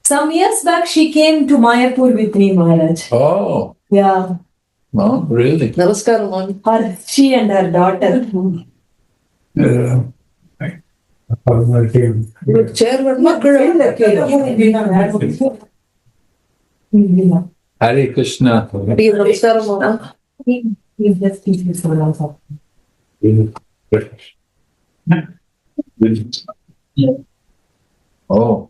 Some years back, she came to Mayapur with me, Maharaj. Oh. Yeah. Oh, really? Namaskaram. She and her daughter. Chairman, Hare Krishna. Namaskaram. He's just teaching someone else. Oh.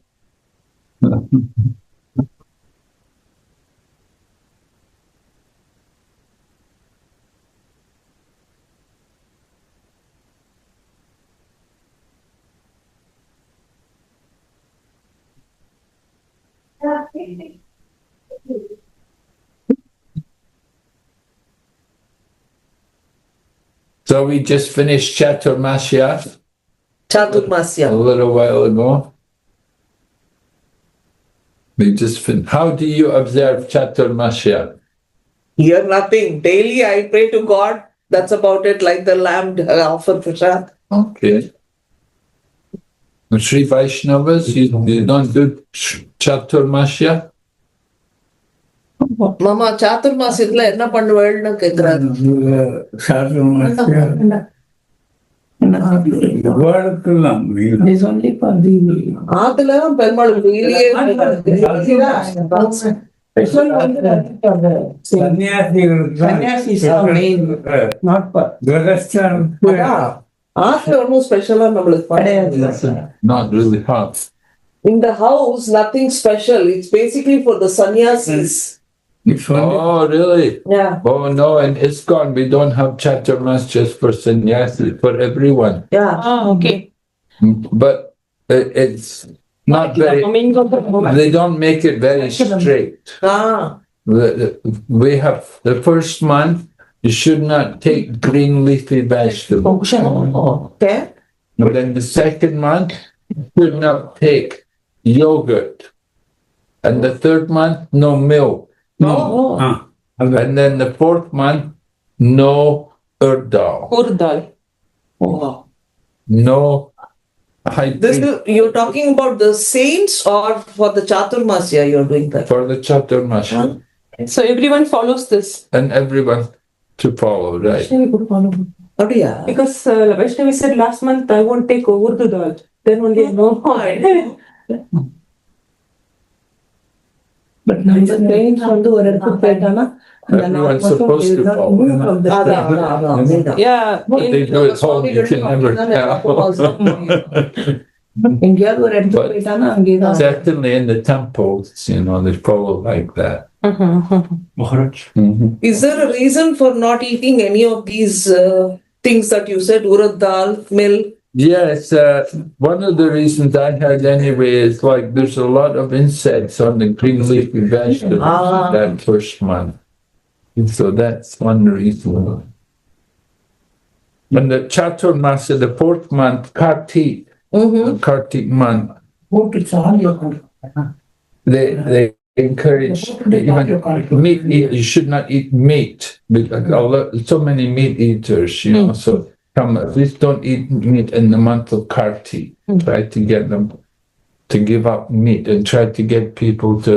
So we just finished Chaturmasya a little while ago. We just finished. How do you observe Chaturmasya? Here nothing. Daily I pray to God. That's about it. Like the lamb offer prasad. Okay. And Sri Vaishnavas, you don't do Chaturmasya? Mama, சாத்துர்மாசியத்துல என்ன பண்ணுவேன்னு கேக்குறாரு. ஆத்துல பெருமாள் வெளியே ஆத்துல ஒன்னும் ஸ்பெஷலா நம்மளுக்கு கிடையாது. Not really hot. In the house, nothing special. It's basically for the sannyasis. Oh, really? Yeah. Oh, no, in ISKCON, we don't have Chaturmas just for sannyasi, for everyone. Yeah. Oh, okay. But it's not very, they don't make it very strict. We have, the first month, you should not take green leafy vegetables. Okay. And then the second month, you should not take yogurt. And the third month, no milk. No. And then the fourth month, no urd dal. Urd dal. Oh. No. You're talking about the saints or for the Chaturmasya you're doing that? For the Chaturmasya. So everyone follows this. And everyone to follow, right? Oh, yeah. Because Vaishnavi said last month I won't take Urdu dal. Then only I know. But நம்ம saints வந்து ஒரு இடத்துக்கு போயிட்டானா Everyone's supposed to follow. Yeah. But they do it home, you can never tell. எங்கேயாவது ஒரு இடத்துக்கு போயிட்டானா அங்கேதான். Certainly in the temples, they follow like that. Is there a reason for not eating any of these things that you said, urad dal, milk? Yes, one of the reasons I had anyway is like there's a lot of insects on the green leafy vegetables that first month. So that's one reason. And the Chaturmasya, the fourth month, Kartik month, they encourage even meat eat. You should not eat meat because so many meat eaters, so at least don't eat meat in the month of Kartik. Try to get them to give up meat and try to get people to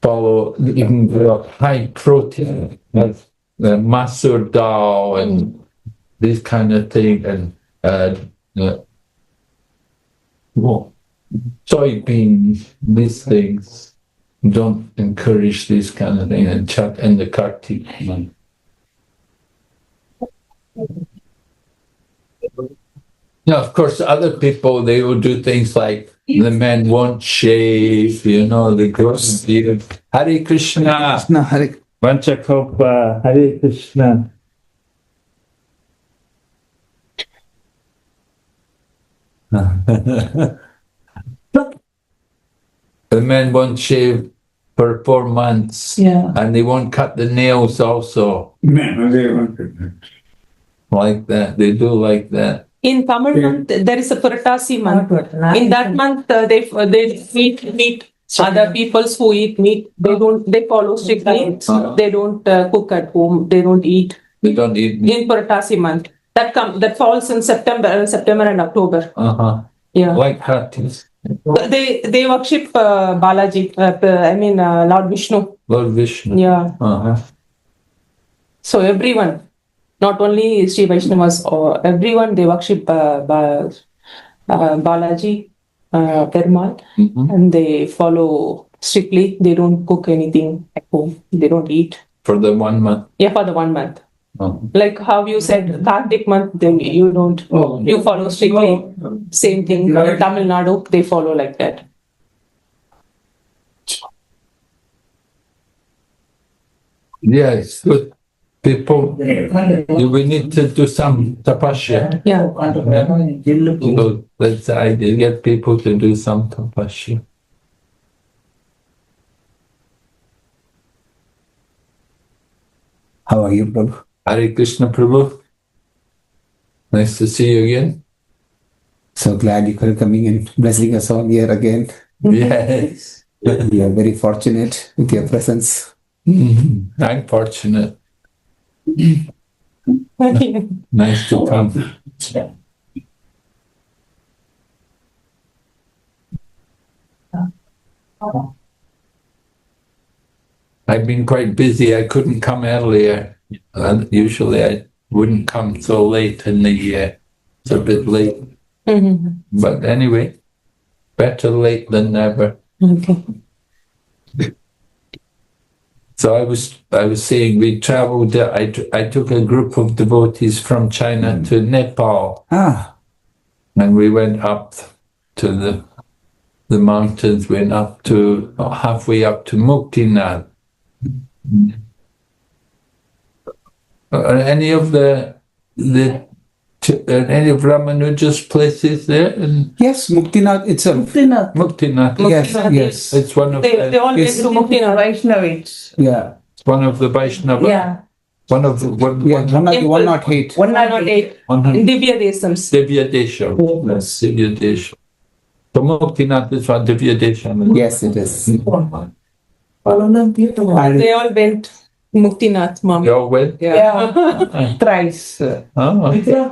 follow even the high protein, like the masur dal and this kind of thing, and soybeans, these things. Don't encourage these kind of things in the Kartik month. Now, of course, other people, they will do things like the men won't shave, the girls beard. Hare Krishna. Hare Vanchakopa. Hare Krishna. The men won't shave for 4 months. Yeah. And they won't cut the nails also. Like that. They do like that. In Tamil month, there is a Puratasi month. In that month, they eat meat. Other peoples who eat meat, they follow strictly. They don't cook at home. They don't eat. They don't eat meat. In Puratasi month. That falls in September and October. Yeah. like Hatis. They worship Balaji. Lord Vishnu. Lord Vishnu. Yeah. Uh-huh. So everyone, not only Sri Vaishnavas, or everyone, they worship Balaji, Perumal, and they follow strictly. They don't cook anything at home. They don't eat. For the 1 month. Yeah, for the 1 month. Uh-huh. Like how you said, Kartik month, then you don't. You follow strictly. Same thing. Tamil Nadu, they follow like that. Yeah, it's good. People, we need to do some tapasya. Yeah. So that's the idea, get people to do some tapasya. How are you, Prabhu? Hare Krishna Prabhu. Nice to see you again. So glad you could coming and blessing us all here again. Yes. We are very fortunate with your presence. I'm fortunate. Nice to come. I've been quite busy. I couldn't come earlier. Usually I wouldn't come so late in the year. It's a bit late. But anyway, better late than never. Okay. So I was saying we traveled. I took a group of devotees from China to Nepal, and we went up to the mountains. Went up to halfway up to Muktinath. Any of any of Ramanuja's places there? Yes, Muktinath itself. Muktinath. Yes. It's one of They all went to Muktinath. Vaishnavites. Yeah. it's one of the Vaishnava. Yeah. One of the one. Yeah, 108. 108. 100 Divya Desams. Divya Desha. Yes, Divya Desha. So Muktinath is one Divya Desha. Yes, it is. They all went Muktinath, mom. You all went? Yeah. Thrice. Oh, you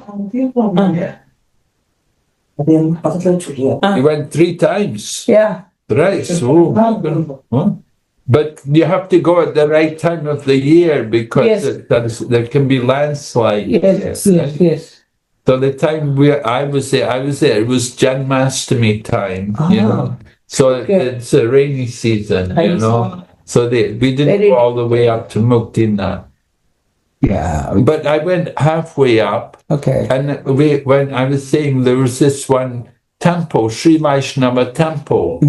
went 3 times. Yeah. Right. So, but you have to go at the right time of the year because Yes. there can be landslides. Yes. So the time I was there, it was Janmashtami time, you know. So it's a rainy season, you know. So we didn't go all the way up to Muktinath. Yeah. But I went halfway up. Okay. And when I was saying there was this one temple, Sri Vaishnava temple,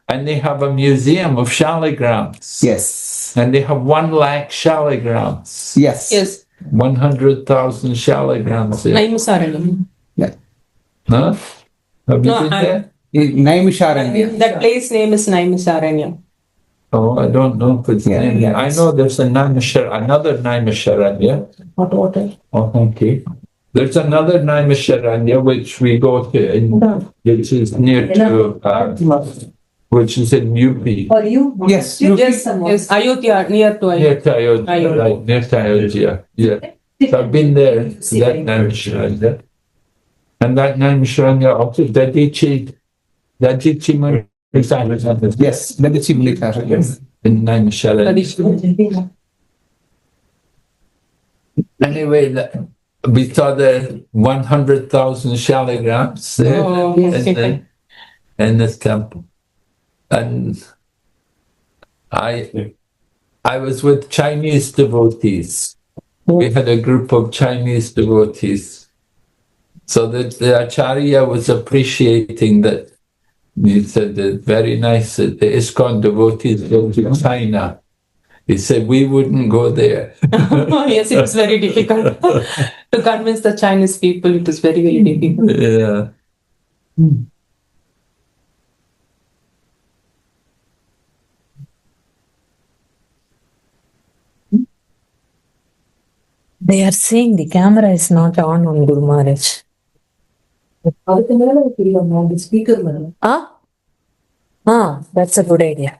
and they have a museum of shaligrams. Yes. And they have 1 lakh shaligrams. Yes. Yes. 100,000 shaligrams there. Naimusaranam. Yeah. Huh? Have you No, been there? Naimisharanya. That place name is Naimusaranya. Oh, I don't know if it's named. Yeah. I know there's another Naimisharanya. Hot water. Oh, okay. There's another Naimisharanya which we go to, which is near to, which is in UP. Yes. Yes, Ayodhya, near to Ayodhya. Near to Ayodhya, right, near to Ayodhya. Yeah. So I've been there, that Naimisharanya. And that Naimisharanya also, Dadichi Marikar. Yes. Dadichi Marikar. Yes. In Naimisharanya. Anyway, we saw the 100,000 shaligrams there in this temple. And I was with Chinese devotees. We had a group of Chinese devotees. So the Acharya was appreciating that. He said that very nice that the ISKCON devotees go to China. He said, we wouldn't go there. Yes, it was very difficult to convince the Chinese people. It was very, very difficult. Yeah. They are saying the camera is not on Guru Maharaj. That's a good idea.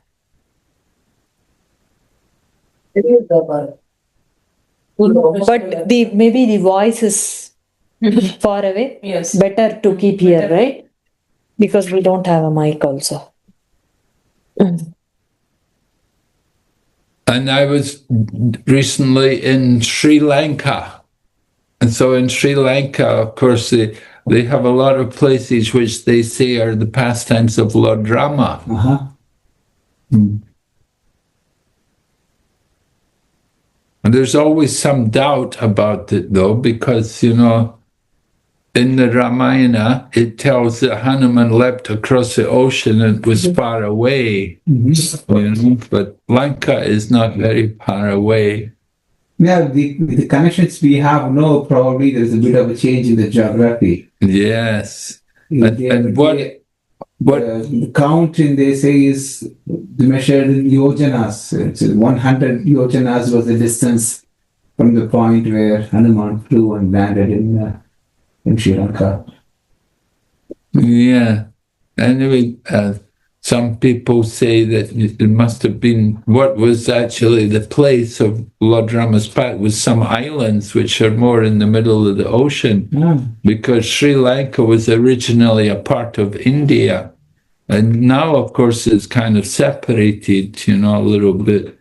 But maybe the voice is far away. Yes. Better to keep here, right? Because we don't have a mic also. And I was recently in Sri Lanka. And so in Sri Lanka, of course, they have a lot of places which they say are the pastimes of Lord Rama. Uh-huh. And there's always some doubt about it, though, because, you know, in the Ramayana, it tells that Hanuman leapt across the ocean and it was far away. Mm-hmm. You know, but Lanka is not very far away. Yeah, the connections we have, no, probably there's a bit of a change in the geography. Yes. And what the count in they say is measured in yojanas. It's 100 yojanas was the distance from the point where Hanuman flew and landed in Sri Lanka. Yeah. Anyway, some people say that it must have been what was actually the place of Lord Rama's path was some islands which are more in the middle of the ocean, because Sri Lanka was originally a part of India. And now, of course, it's kind of separated, you know, a little bit.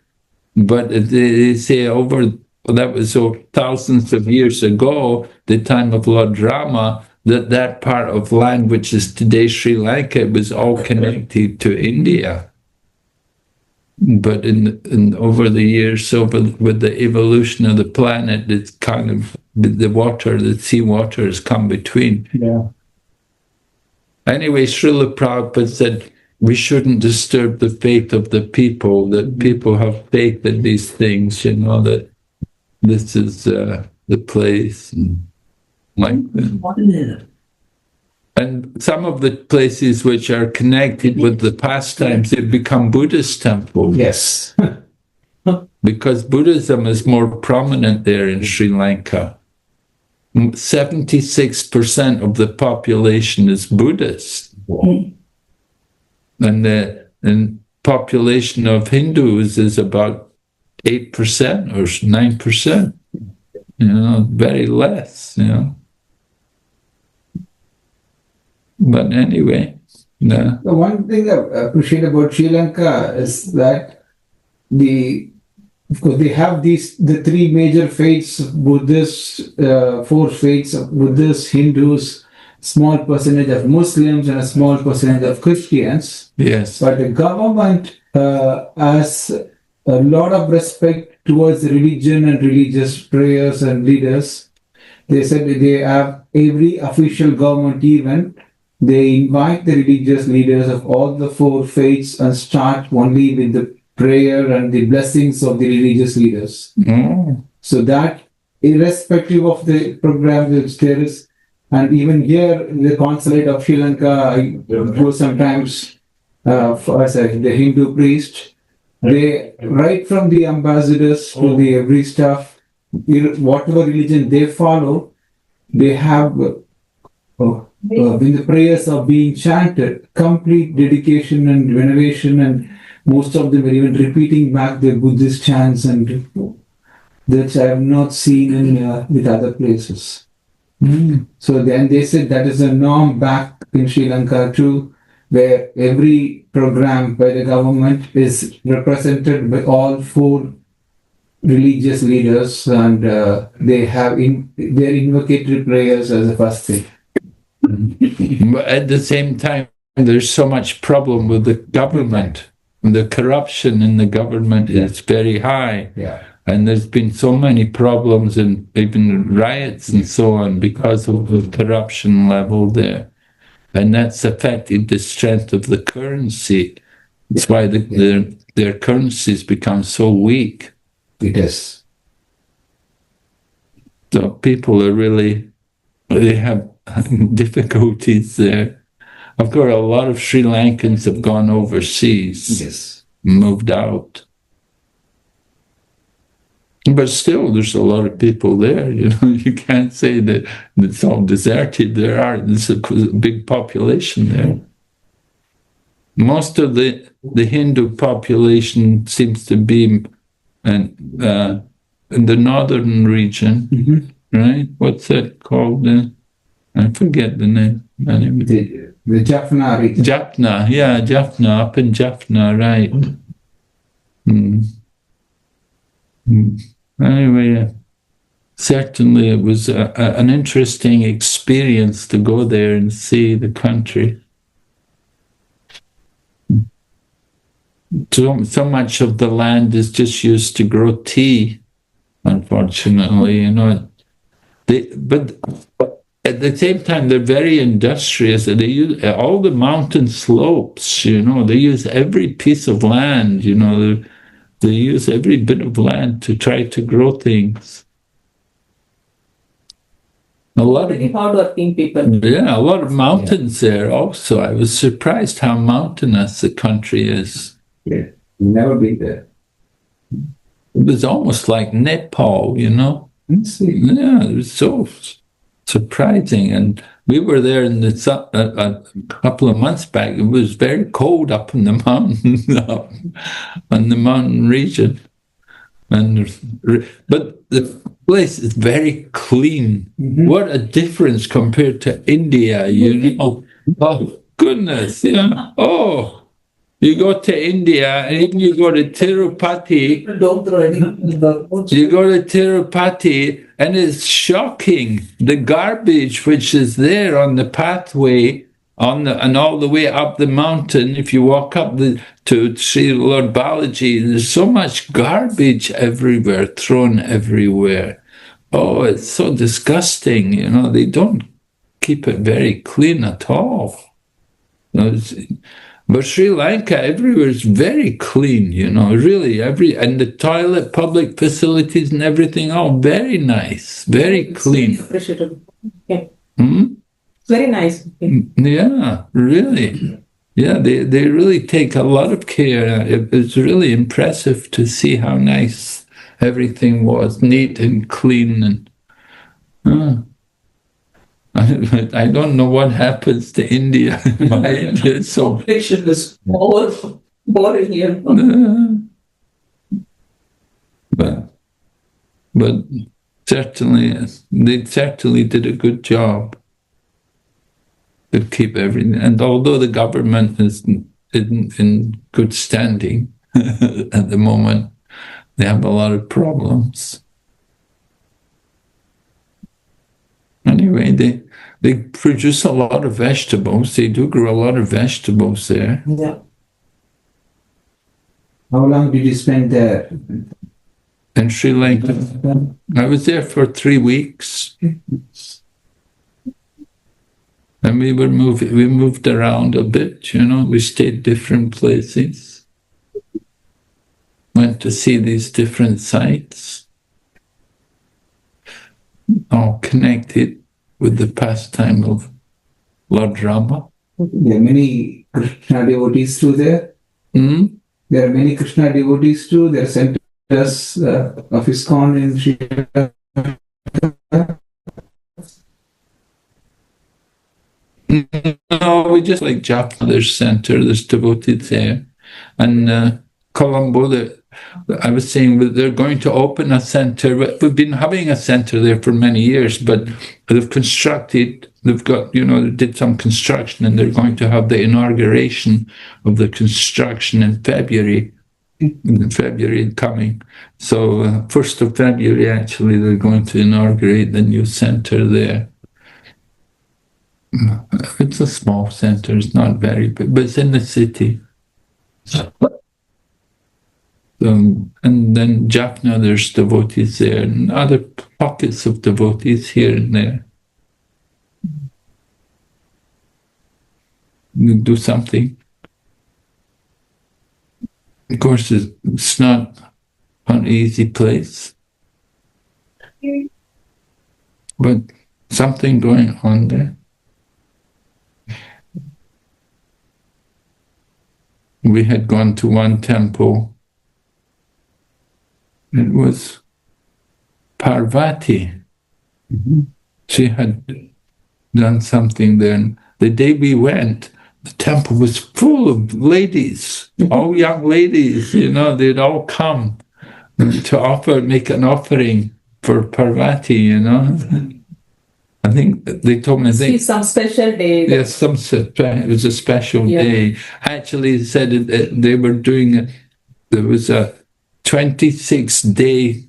But they say that was thousands of years ago, the time of Lord Rama, that part of land which is today Sri Lanka was all connected to India. But in over the years, with the evolution of the planet, it's kind of the seawater has come between. Yeah. Anyway, Srila Prabhupada said we shouldn't disturb the faith of the people, that people have faith in these things, you know, that this is the place. And like that. And some of the places which are connected with the pastimes, they become Buddhist temples. Yes. Because Buddhism is more prominent there in Sri Lanka. 76% of the population is Buddhist. And the population of Hindus is about 8% or 9%. You know, very less, you know. But anyway, yeah. The one thing I appreciate about Sri Lanka is that of course, they have the three major faiths, Buddhist, four faiths of Buddhists, Hindus, small percentage of Muslims, and a small percentage of Christians. Yes. But the government has a lot of respect towards religion and religious prayers and leaders. They said they have every official government event. They invite the religious leaders of all the four faiths and start only with the prayer and the blessings of the religious leaders. So that, irrespective of the program which there is, and even here in the consulate of Sri Lanka, I go sometimes as the Hindu priest. They, right from the ambassadors to the every staff, whatever religion they follow, they have, when the prayers are being chanted, complete dedication and veneration, and most of them are even repeating back the Buddhist chants, and that I have not seen in with other places. So then they said that is a norm back in Sri Lanka too, where every program by the government is represented by all four religious leaders, and they have their invocatory prayers as the first thing. But at the same time, there's so much problem with the government. The corruption in the government is very high. Yeah. And there's been so many problems and even riots and so on because of the corruption level there. And that's affected the strength of the currency. That's why their currencies become so weak. It is. So people are they have difficulties there. Of course, a lot of Sri Lankans have gone overseas. Yes. Moved out. But still, there's a lot of people there. You know, you can't say that it's all deserted. There's a big population there. Most of the Hindu population seems to be in the northern region, right? What's that called? I forget the name. Anyway. The Jaffna region. Jaffna, yeah, Jaffna, up in Jaffna, right. Anyway, certainly it was an interesting experience to go there and see the country. So much of the land is just used to grow tea, unfortunately, you know. But at the same time, they're very industrious. They use all the mountain slopes, you know, they use every piece of land, you know, they use every bit of land to try to grow things. A lot Very of, hardworking people. yeah, a lot of mountains there also. I was surprised how mountainous the country is. Yeah. Never been there. It was almost like Nepal, you know. Let's see. Yeah, it was so surprising. And we were there in the a couple of months back. It was very cold up in the mountain, up in the mountain region. But the place is very clean. What a difference compared to India, you know. Oh, goodness, yeah. Oh. You go to India, and even you go to Tirupati, Don't throw any. you go to Tirupati, and it's shocking. The garbage which is there on the pathway, and all the way up the mountain, if you walk up to Sri Lord Balaji, there's so much garbage everywhere, thrown everywhere. Oh, it's so disgusting, you know. They don't keep it very clean at all. You know, but Sri Lanka, everywhere is very clean, you know, really, and the toilet, public facilities and everything, all very nice, very clean. Appreciated. Okay. Hmm? Very nice. Okay. Yeah, really. Yeah, they really take a lot of care. It's really impressive to see how nice everything was, neat and clean. And I don't know what happens to India. It's so Population is boring here. but certainly they certainly did a good job to keep everything. And although the government isn't in good standing at the moment, they have a lot of problems. Anyway, they produce a lot of vegetables. They do grow a lot of vegetables there. Yeah. How long did you spend there? In Sri Lanka, I was there for 3 weeks. And we moved around a bit, you know, we stayed different places. Went to see these different sites, all connected with the pastime of Lord Rama. There are many Krishna devotees too there. There are many Krishna devotees too. There are centers of ISKCON in Sri Lanka. No, we just like Jaffna, there's center, there's devotees there. And Colombo, I was saying that they're going to open a center. We've been having a center there for many years, but they've constructed, they've got, you know, they did some construction and they're going to have the inauguration of the construction in February coming. So 1st of February, actually, they're going to inaugurate the new center there. It's a small center, it's not very big, but it's in the city. And then Jaffna, there's devotees there, and other pockets of devotees here and there. You do something. Of course, it's not an easy place, but something going on there. We had gone to one temple. It was Parvati. She had done something there. And the day we went, the temple was full of ladies, all young ladies, you know, they'd all come to make an offering for Parvati, you know. I think they told me See some special day. Yes, it was a special Yeah. day. Actually, they said they were doing it. There was a 26-day,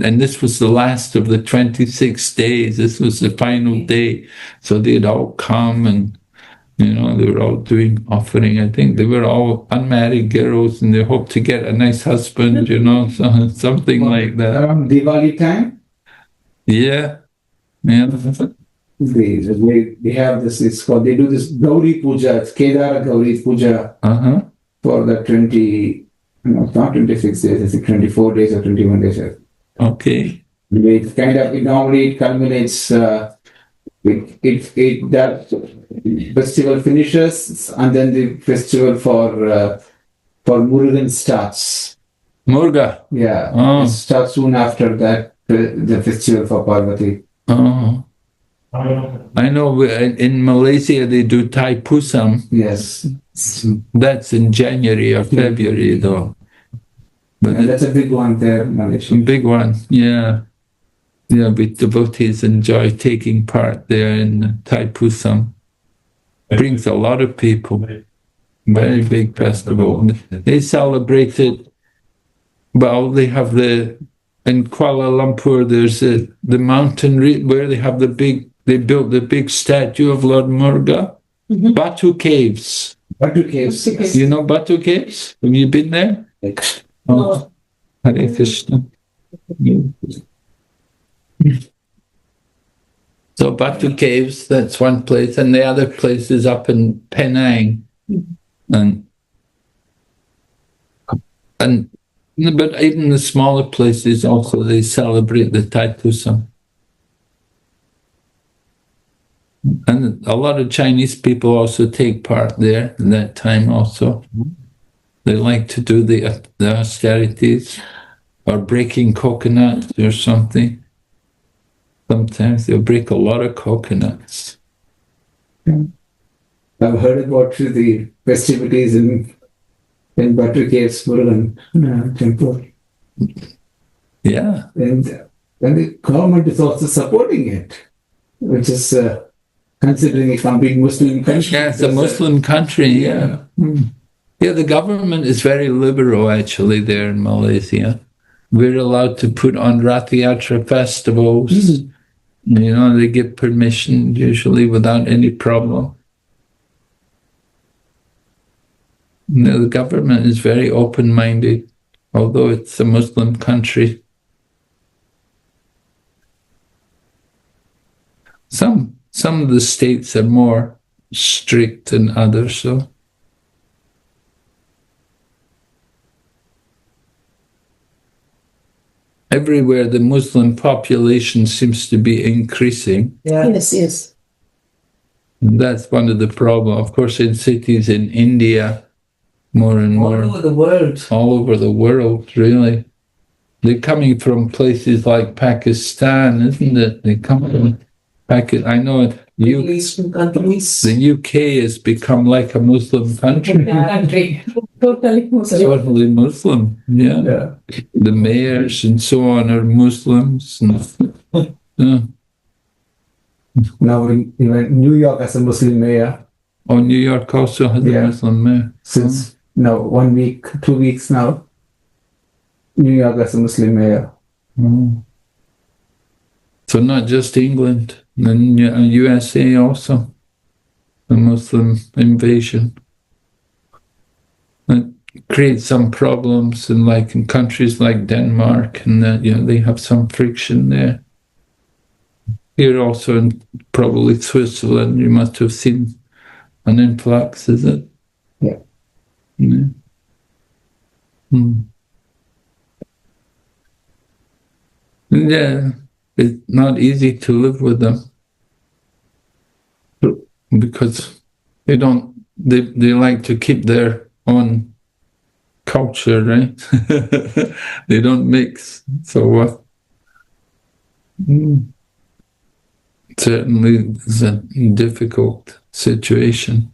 and this was the last of the 26 days. This was the final day. So they'd all come and, they were all doing offering. I think they were all unmarried girls and they hoped to get a nice husband, so, something like that. Around Diwali time, Yeah. Yeah. they have this, they do this Gauri Puja, it's Kedara Gauri Puja Uh-huh. for the 20, no, not 26 days, it's 24 days or 21 days. Okay. It normally culminates, that festival finishes and then the festival for Murugan starts. Murga. Yeah, Oh. it starts soon after that, the festival for Parvati. Oh. I know in Malaysia they do Thai Pusam. Yes, That's in January or February, though. But and that's a big one there in Malaysia. a big one, yeah. Yeah, but devotees enjoy taking part there in Thai Pusam. Brings a lot of people. Very big festival. They celebrate it. Well, they have in Kuala Lumpur, there's the mountain where they built the big statue of Lord Muruga. Mhm. Batu Caves. Batu Caves. Yes. You know Batu Caves? Have you been there? Oh, Hare Krishna. So Batu Caves, that's one place, and the other place is up in Penang. And but even the smaller places also they celebrate the Thai Pusam. And a lot of Chinese people also take part there in that time also. They like to do the austerities or breaking coconuts or something. Sometimes they'll break a lot of coconuts. I've heard about the festivities in Batu Caves Murugan temple. Yeah. And the government is also supporting it, which is considering a complete Muslim country. Yeah, it's a Muslim country, yeah. Yeah, the government is very liberal actually there in Malaysia. We're allowed to put on Rath Yatra festivals. They get permission usually without any problem. The government is very open-minded, although it's a Muslim country. Some of the states are more strict than others, so. Everywhere the Muslim population seems to be increasing. Yes. And that's one of the problems. Of course, in cities in India, more and more. All over the world. All over the world, really. They're coming from places like Pakistan, isn't it? They come from Pakistan. I know Middle Eastern countries. the UK has become like a Muslim country. Country. Totally Muslim. Totally Muslim, yeah. The mayors and so on are Muslims. Yeah. Now, even New York has a Muslim mayor Oh, New York also has a Muslim mayor. since 1 week, 2 weeks now. New York has a Muslim mayor. So not just England, then USA also, the Muslim invasion. It creates some problems in countries like Denmark, and that they have some friction there. Here also in probably Switzerland, you must have seen an influx, is it? Yeah. Yeah. Yeah, it's not easy to live with them because they like to keep their own culture, right? They don't mix. So certainly it's a difficult situation.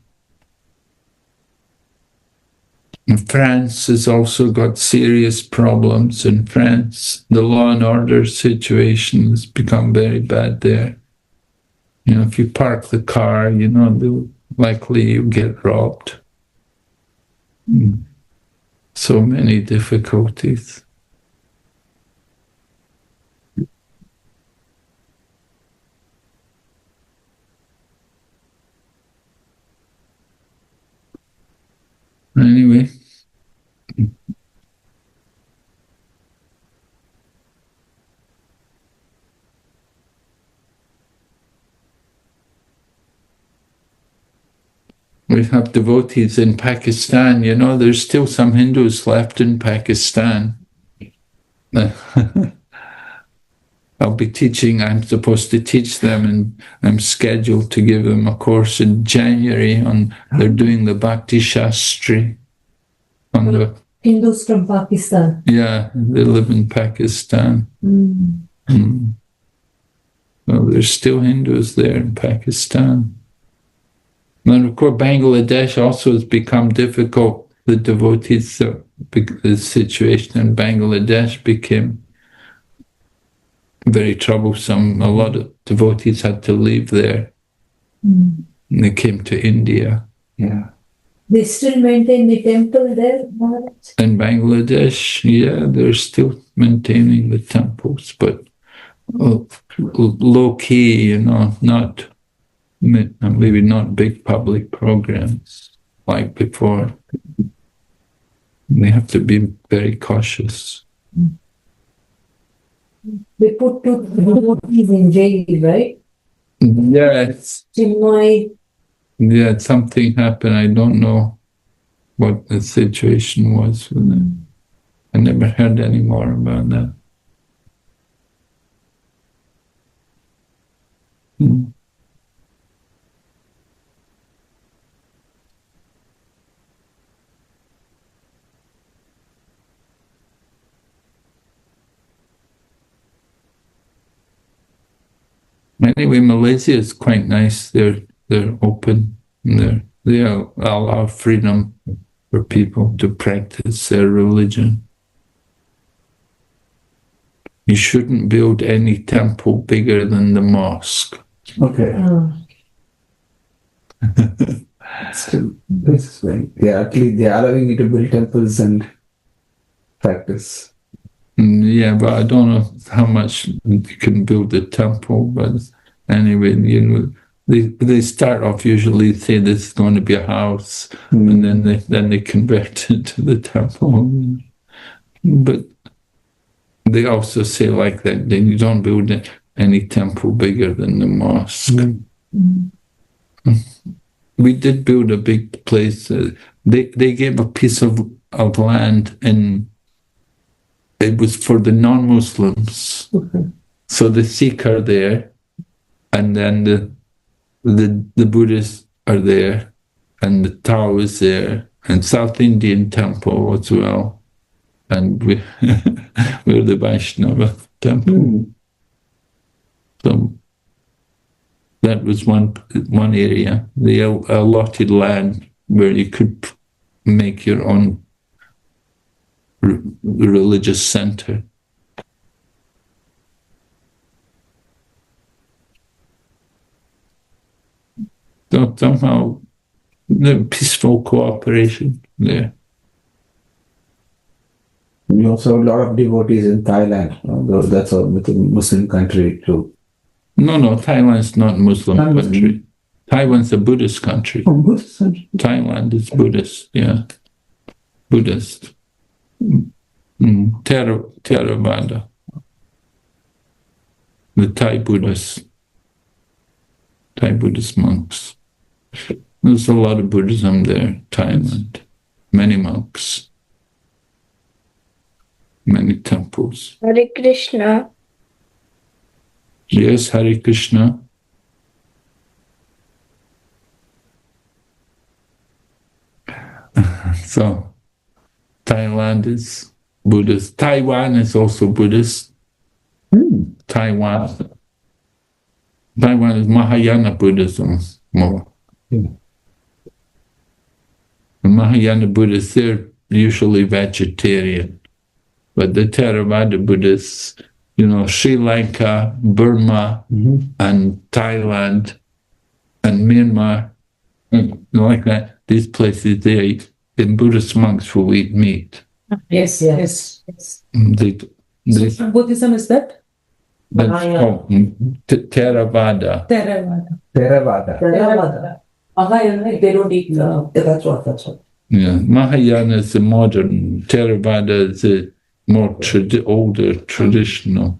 And France has also got serious problems. In France, the law and order situation has become very bad there. If you park the car, likely you get robbed. So many difficulties. Anyway. We have devotees in Pakistan, there's still some Hindus left in Pakistan. I'll be teaching, I'm supposed to teach them, and I'm scheduled to give them a course in January they're doing the Bhakti Shastri. Hindus from Pakistan. Yeah, they live in Pakistan. Well, there's still Hindus there in Pakistan. And of course, Bangladesh also has become difficult. The devotees, the situation in Bangladesh became very troublesome. A lot of devotees had to leave there. And they came to India. Yeah. They still maintain the temple there, Maharaj? In Bangladesh, yeah, they're still maintaining the temples, but low key, not maybe not big public programs like before. They have to be very cautious. They put two devotees in jail, right? Yes. Chinmay. Yeah, something happened. I don't know what the situation was with them. I never heard any more about that. Anyway, Malaysia is quite nice. They're open. They allow freedom for people to practice their religion. You shouldn't build any temple bigger than the mosque. Okay. Still, this is right. At least they are allowing you to build temples and practice. Yeah, but I don't know how much you can build a temple. But anyway, they start off usually say this is going to be a house, and then they convert it to the temple. But they also say like that you don't build any temple bigger than the mosque. We did build a big place. They gave a piece of land in. It was for the non-Muslims. So the Sikh are there, and then the Buddhists are there, and the Tao is there, and South Indian temple as well. And we're the Vaishnava temple. So that was one area. They allotted land where you could make your own religious center. So somehow the peaceful cooperation there. We also have a lot of devotees in Thailand. That's a Muslim country too. No, Thailand's not Muslim country. Taiwan's a Buddhist country. Oh, Buddhist country. Thailand is Buddhist, yeah. Buddhist. Theravada. The Thai Buddhist monks. There's a lot of Buddhism there, Thailand. Many monks. Many temples. Hare Krishna. Yes, Hare Krishna. So, Thailand is Buddhist. Taiwan is also Buddhist. Taiwan is Mahayana Buddhism more. The Mahayana Buddhists, they're usually vegetarian. But the Theravada Buddhists, Sri Lanka, Burma, and Thailand, and Myanmar, like that. These places, Buddhist monks will eat meat. Yes, yes, yes. They, So Buddhism is that? that's called Theravada. Theravada. Theravada. Theravada. Mahayana, they don't eat. That's what. Yeah, Mahayana is the modern. Theravada is the more older, traditional.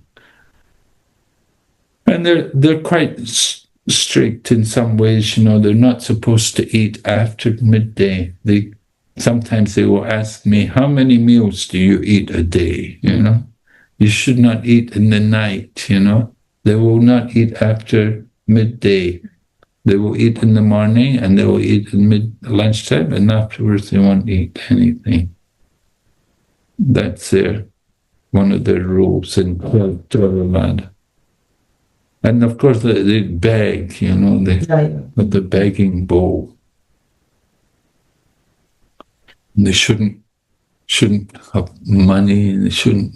And they're quite strict in some ways. They're not supposed to eat after midday. Sometimes they will ask me, "How many meals do you eat a day?" You should not eat in the night. They will not eat after midday. They will eat in the morning, and they will eat in lunchtime, and afterwards they won't eat anything. That's one of their rules in Theravada. And of course, they beg, with the begging bowl. They shouldn't have money. They shouldn't,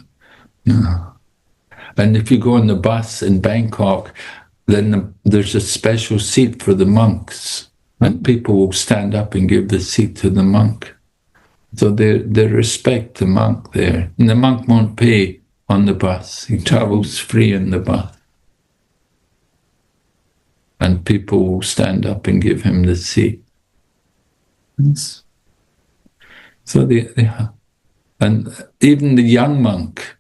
And if you go on the bus in Bangkok, then there's a special seat for the monks, and people will stand up and give the seat to the monk. So they respect the monk there, and the monk won't pay on the bus. He travels free in the bus, and people will stand up and give him the seat. So they have, and even the young monk.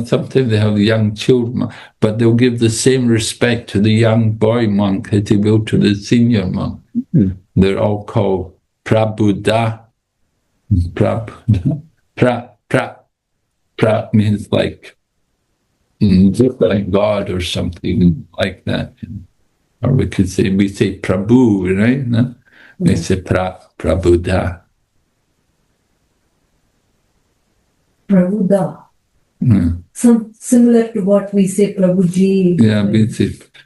Sometimes they have young children, but they'll give the same respect to the young boy monk as they will to the senior monk. They're all called Prabuddha. Pra means just like God or something like that. Or we say Prabhu, right? No? They say Prabuddha. Prabhuda. Some similar to what we say Prabhuji. Yeah,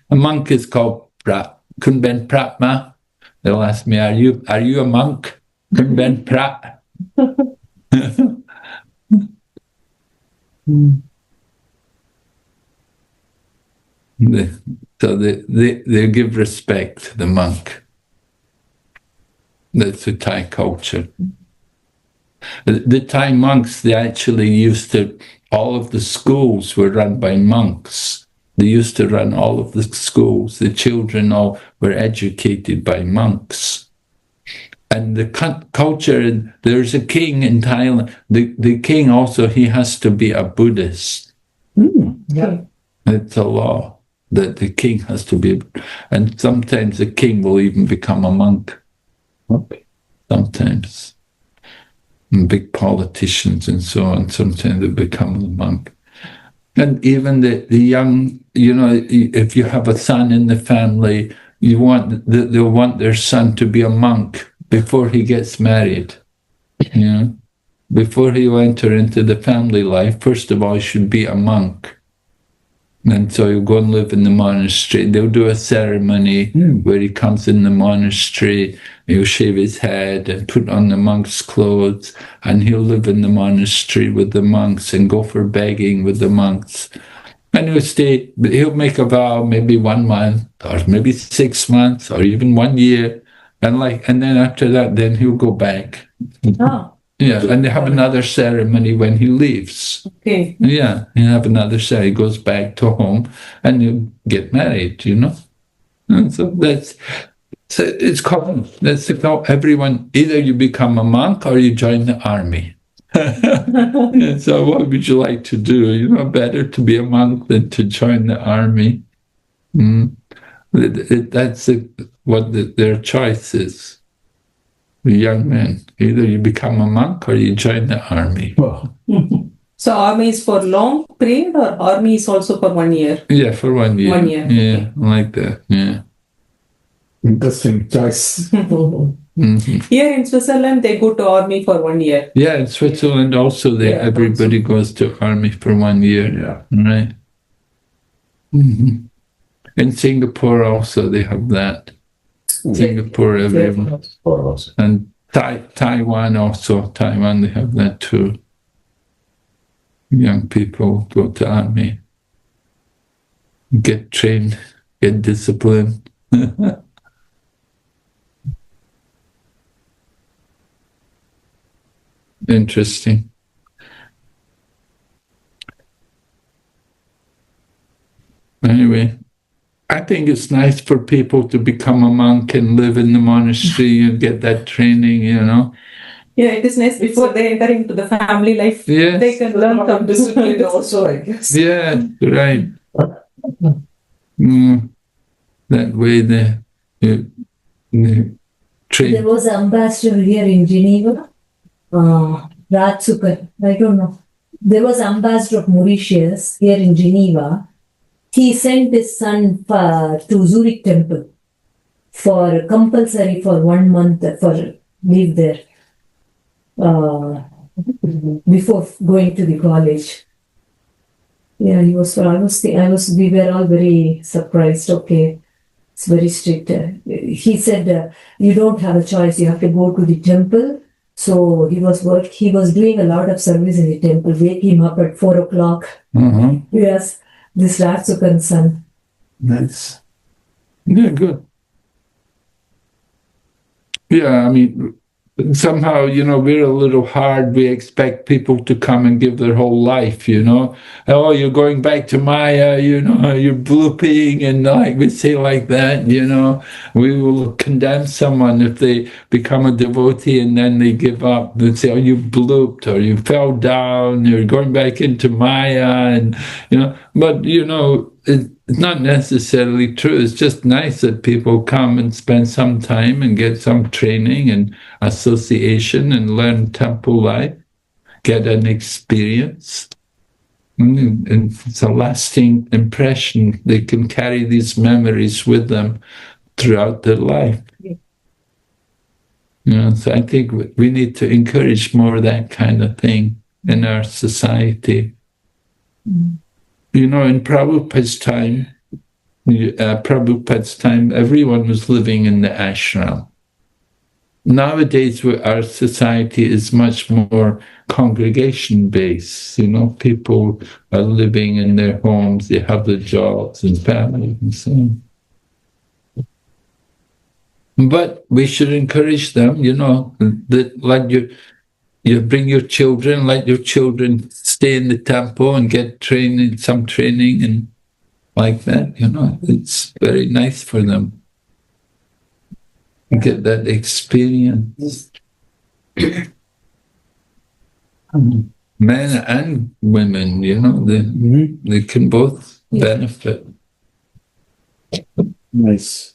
a monk is called Kunben Pratma. They'll ask me, "Are you a monk?" Kunben Prat. So they give respect to the monk. That's the Thai culture. The Thai monks, they actually all of the schools were run by monks. They used to run all of the schools. The children all were educated by monks. And the culture, there's a king in Thailand. The king also, he has to be a Buddhist. Yeah. It's a law that the king has to be, and sometimes the king will even become a monk. Sometimes. And big politicians and so on, sometimes they become a monk. And even the young, if you have a son in the family, they'll want their son to be a monk before he gets married. Before he will enter into the family life, first of all, he should be a monk. And so he'll go and live in the monastery. They'll do a ceremony where he comes in the monastery, he'll shave his head and put on the monk's clothes, and he'll live in the monastery with the monks and go for begging with the monks. And he'll make a vow maybe 1 month, or maybe 6 months, or even 1 year. And then after that, then he'll go back. Ah. Yeah, and they have another ceremony when he leaves. Okay. Yeah, you have another ceremony. He goes back to home, and you get married. And so it's common. That's everyone. Either you become a monk or you join the army. And so, what would you like to do? Better to be a monk than to join the army. That's what their choice is. The young men, either you become a monk or you join the army. So army is for long period, or army is also for 1 year? Yeah, for 1 year. 1 year. Yeah, like that. Yeah. Interesting choice. Here in Switzerland, they go to army for 1 year. Yeah, in Switzerland also, everybody goes to army for 1 year. Yeah. Right. In Singapore also, they have that. Singapore, everyone. And Taiwan also. Taiwan, they have that too. Young people go to army. get trained, get disciplined. Interesting. Anyway, I think it's nice for people to become a monk and live in the monastery and get that training, you know. Yeah, it is nice before they enter into the family life. Yes. They can learn some Discipline also, I guess. Yeah, right. That way the train. There was an ambassador here in Geneva, Raj Sukar, I don't know. There was ambassador of Mauritius here in Geneva. He sent his son to Zurich temple for compulsory for 1 month for live there before going to the college. Yeah, he was. We were all very surprised. Okay, it's very strict. He said, "You don't have a choice. You have to go to the temple." So he was doing a lot of service in the temple. Wake him up at 4 o'clock. Yes, this Ratsukan's son. Nice. Yeah, good. Yeah, I mean, somehow, you know, we're a little hard. We expect people to come and give their whole life, you know. Oh, you're going back to Maya, you know, you're blooping, and like we say like that, you know. We will condemn someone if they become a devotee and then they give up. They say, oh, you blooped, or you fell down, you're going back into Maya, and, you know. But, you know, it's not necessarily true. It's just nice that people come and spend some time and get some training and association and learn temple life, get an experience. And it's a lasting impression. They can carry these memories with them throughout their life. You know, so I think we need to encourage more of that kind of thing in our society. You know, in Prabhupada's time, everyone was living in the ashram. Nowadays, our society is much more congregation-based. You know, people are living in their homes, they have their jobs and families and so on. But we should encourage them, you know, that like you bring your children, let your children stay in the temple and get some training and like that, you know. It's very nice for them. Get that experience. Men and women, you know, they can both benefit. Nice.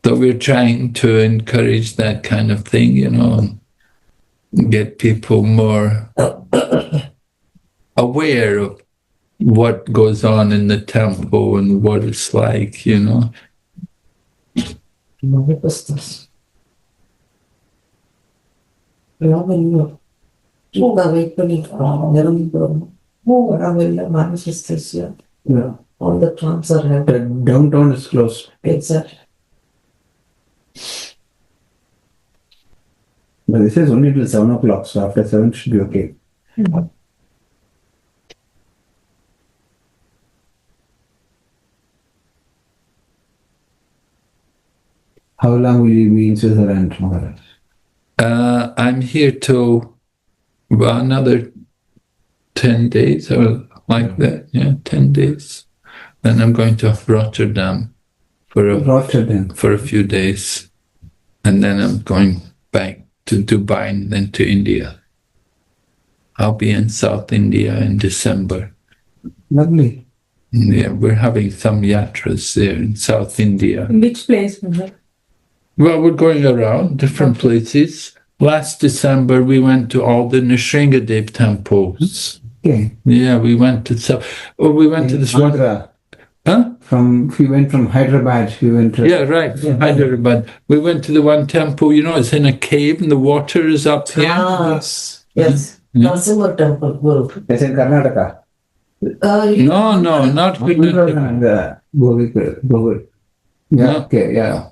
So we're trying to encourage that kind of thing, you know, and get people more aware of what goes on in the temple and what it's like, you know. Yeah. All the trams are held. The downtown is closed. Exactly. But this is only till 7 o'clock, so after 7 should be okay. How long will you be in Switzerland, Maharaj? I'm here till another 10 days or like that. Yeah, 10 days. Then I'm going to Rotterdam for a few days. And then I'm going back to Dubai and then to India. I'll be in South India in December. Lovely. Yeah, we're having some yatras there in South India. In which place? Well, we're going around different places. Last December, we went to all the Nrsingadev temples. Okay. Yeah, we went to this Andhra. one. We went from Hyderabad. We went to. Yeah, right, from Hyderabad. We went to the one temple, you know, it's in a cave and the water is up here. Yes. Yes. Yeah. Narasimha temple, Guru. That's in Karnataka. No, not Karnataka. Bogor. Yeah. No. Okay. Yeah.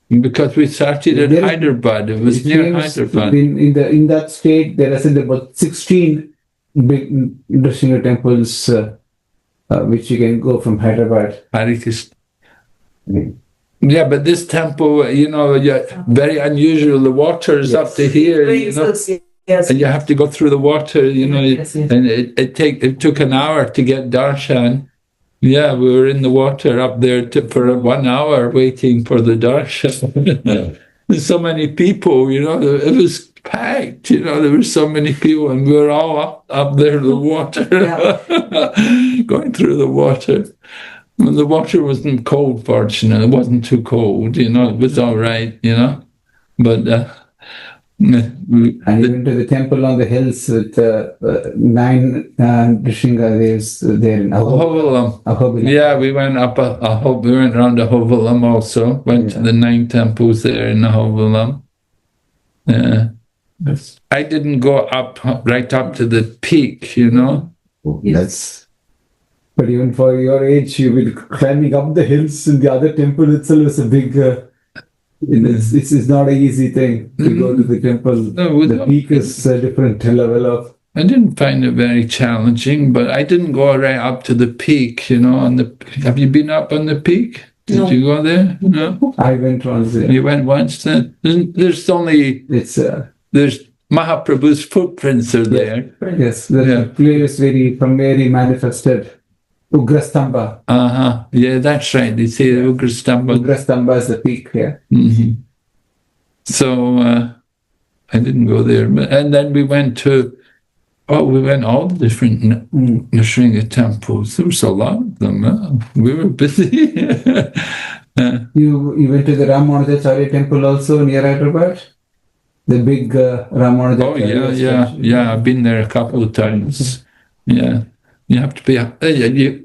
Because we started at There is- Hyderabad. It was near Hyderabad. In that state, there are about 16 big Nrsimha temples which you can go from Hyderabad. Hare Krishna. Yeah, but this temple, very unusual. The water is up to here, Yes. and you have to go through the water, and it took an hour to get darshan. Yeah, we were in the water up there for 1 hour waiting for the darshan. There's so many people, it was packed, there were so many people, and we were all up there in the water, going through the water. Well, the water wasn't cold, fortunately. It wasn't too cold, it was all right, but And even to the temple on the hills with 9 Nrsimha there in Ahobilam. Ahobilam. Yeah, we went up we went around Ahobilam also. Went to the 9 temples there in Ahobilam. Yeah. I didn't go right up to the peak, That's. But even for your age, you will climbing up the hills in the other temple itself is a big. It's not an easy thing to go to the temple. No, the peak is a different level of. I didn't find it very challenging, but I didn't go right up to the peak, Have you been up on the peak? Did you go there? No? I went once there. You went once then? There's there's Mahaprabhu's footprints are there. Yes, the place where he manifested. Ugrastamba. Yeah, that's right. They say Ugrastamba. Ugrastamba is the peak here. Mm-hmm. So I didn't go there. And then we went all the different Nrsimha temples. There was a lot of them. We were busy. You went to the Ramanujacharya temple also near Hyderabad? The big Ramanujacharya. Oh, yeah. I've been there a couple of times. Yeah. You have to pay.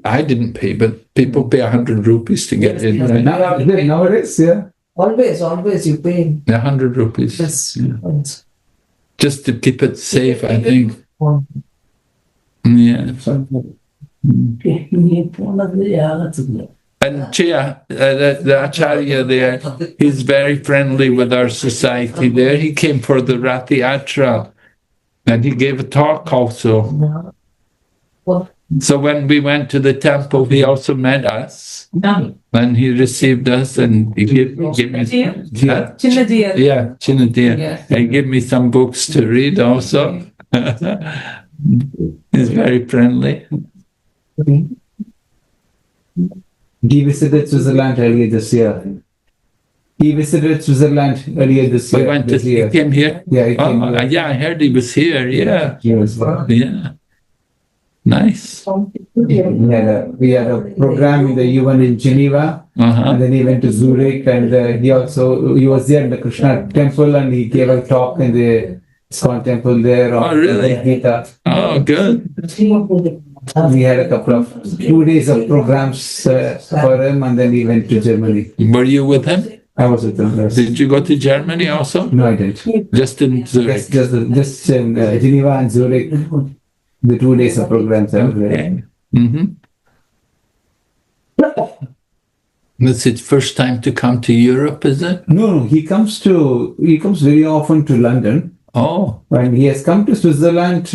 I didn't pay, but people pay 100 rupees to get in. Right? Nowadays, yeah. Always you pay. 100 rupees. Yes. Yeah. Just to keep it safe, I think. Yeah. And Chia, the Acharya there, he's very friendly with our society there. He came for the Rathi Yatra, and he gave a talk also. So when we went to the temple, he also met us, and he received us, and he gave me Chinnajiya. yeah, Chinnajiya. He gave me some books to read also. He's very friendly. He visited Switzerland earlier this year. He came here? Yeah, he came here. Yeah, I heard he was here, yeah. He was there. Yeah. Nice. We had a program in the UN in Geneva, and then he went to Zurich, and he was there in the Krishna temple, and he gave a talk in the ISKCON temple there. Oh, really? Gita. Oh, good. We had a couple of 2 days of programs for him, and then he went to Germany. Were you with him? I was with him. Yes. Did you go to Germany also? No, I didn't. Just in Zurich? Just in Geneva and Zurich. The 2 days of programs. Okay. Mm-hmm. It's his first time to come to Europe, is it? No, he comes very often to London. Oh. And he has come to Switzerland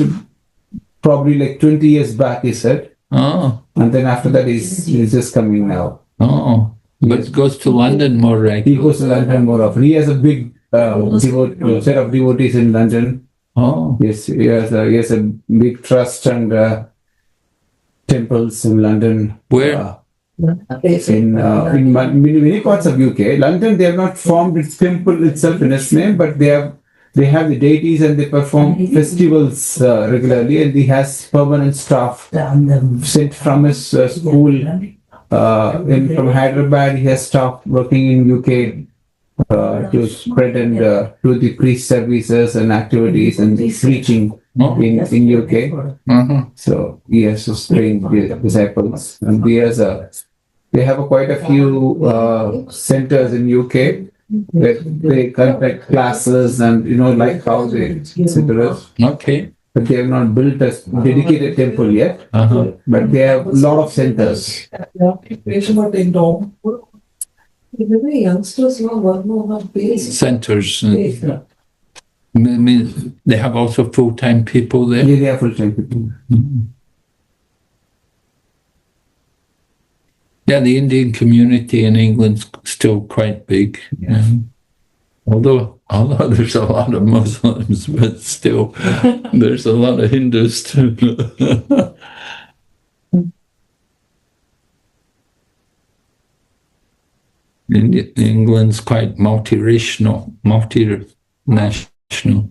probably like 20 years back, he said. Oh. And then after that, he's just coming now. Oh. But goes to London more regularly. He goes to London more often. He has a big set of devotees in London. Oh. Yes, he has a big trust and temples in London. Where? In many parts of UK. London, they have not formed its temple itself in its name, but they have the deities and they perform festivals regularly, and he has permanent staff sent from his school from Hyderabad. He has staff working in UK to spread and do the priest services and activities and preaching in UK. So he has to train the disciples, and they have quite a few centers in UK where they conduct classes and like how they consider us. Okay. But they have not built a dedicated temple yet. But they have a lot of centers. Centers. They have also full-time people there. Yeah, they are full-time people. Yeah, the Indian community in England's still quite big. Yeah. Although there's a lot of Muslims, but still there's a lot of Hindus too. England's quite multiracial, multinational.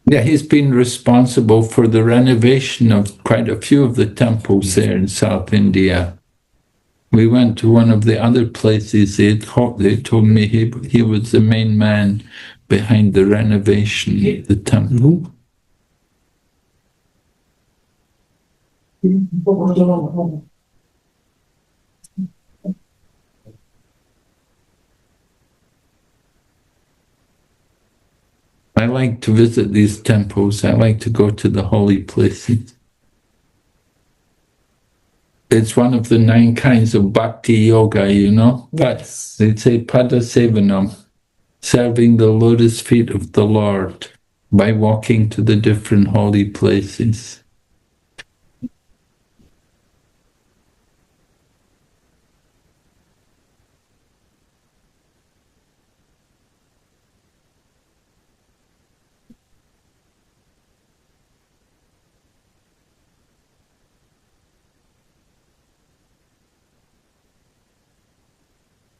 Yeah, he's been responsible for the renovation of quite a few of the temples there in South India. We went to one of the other places. They told me he was the main man behind the renovation of the temple. I like to visit these temples. I like to go to the holy places. It's one of the 9 kinds of bhakti yoga, you know? Yes. They say pada sevanam, serving the lotus feet of the Lord by walking to the different holy places.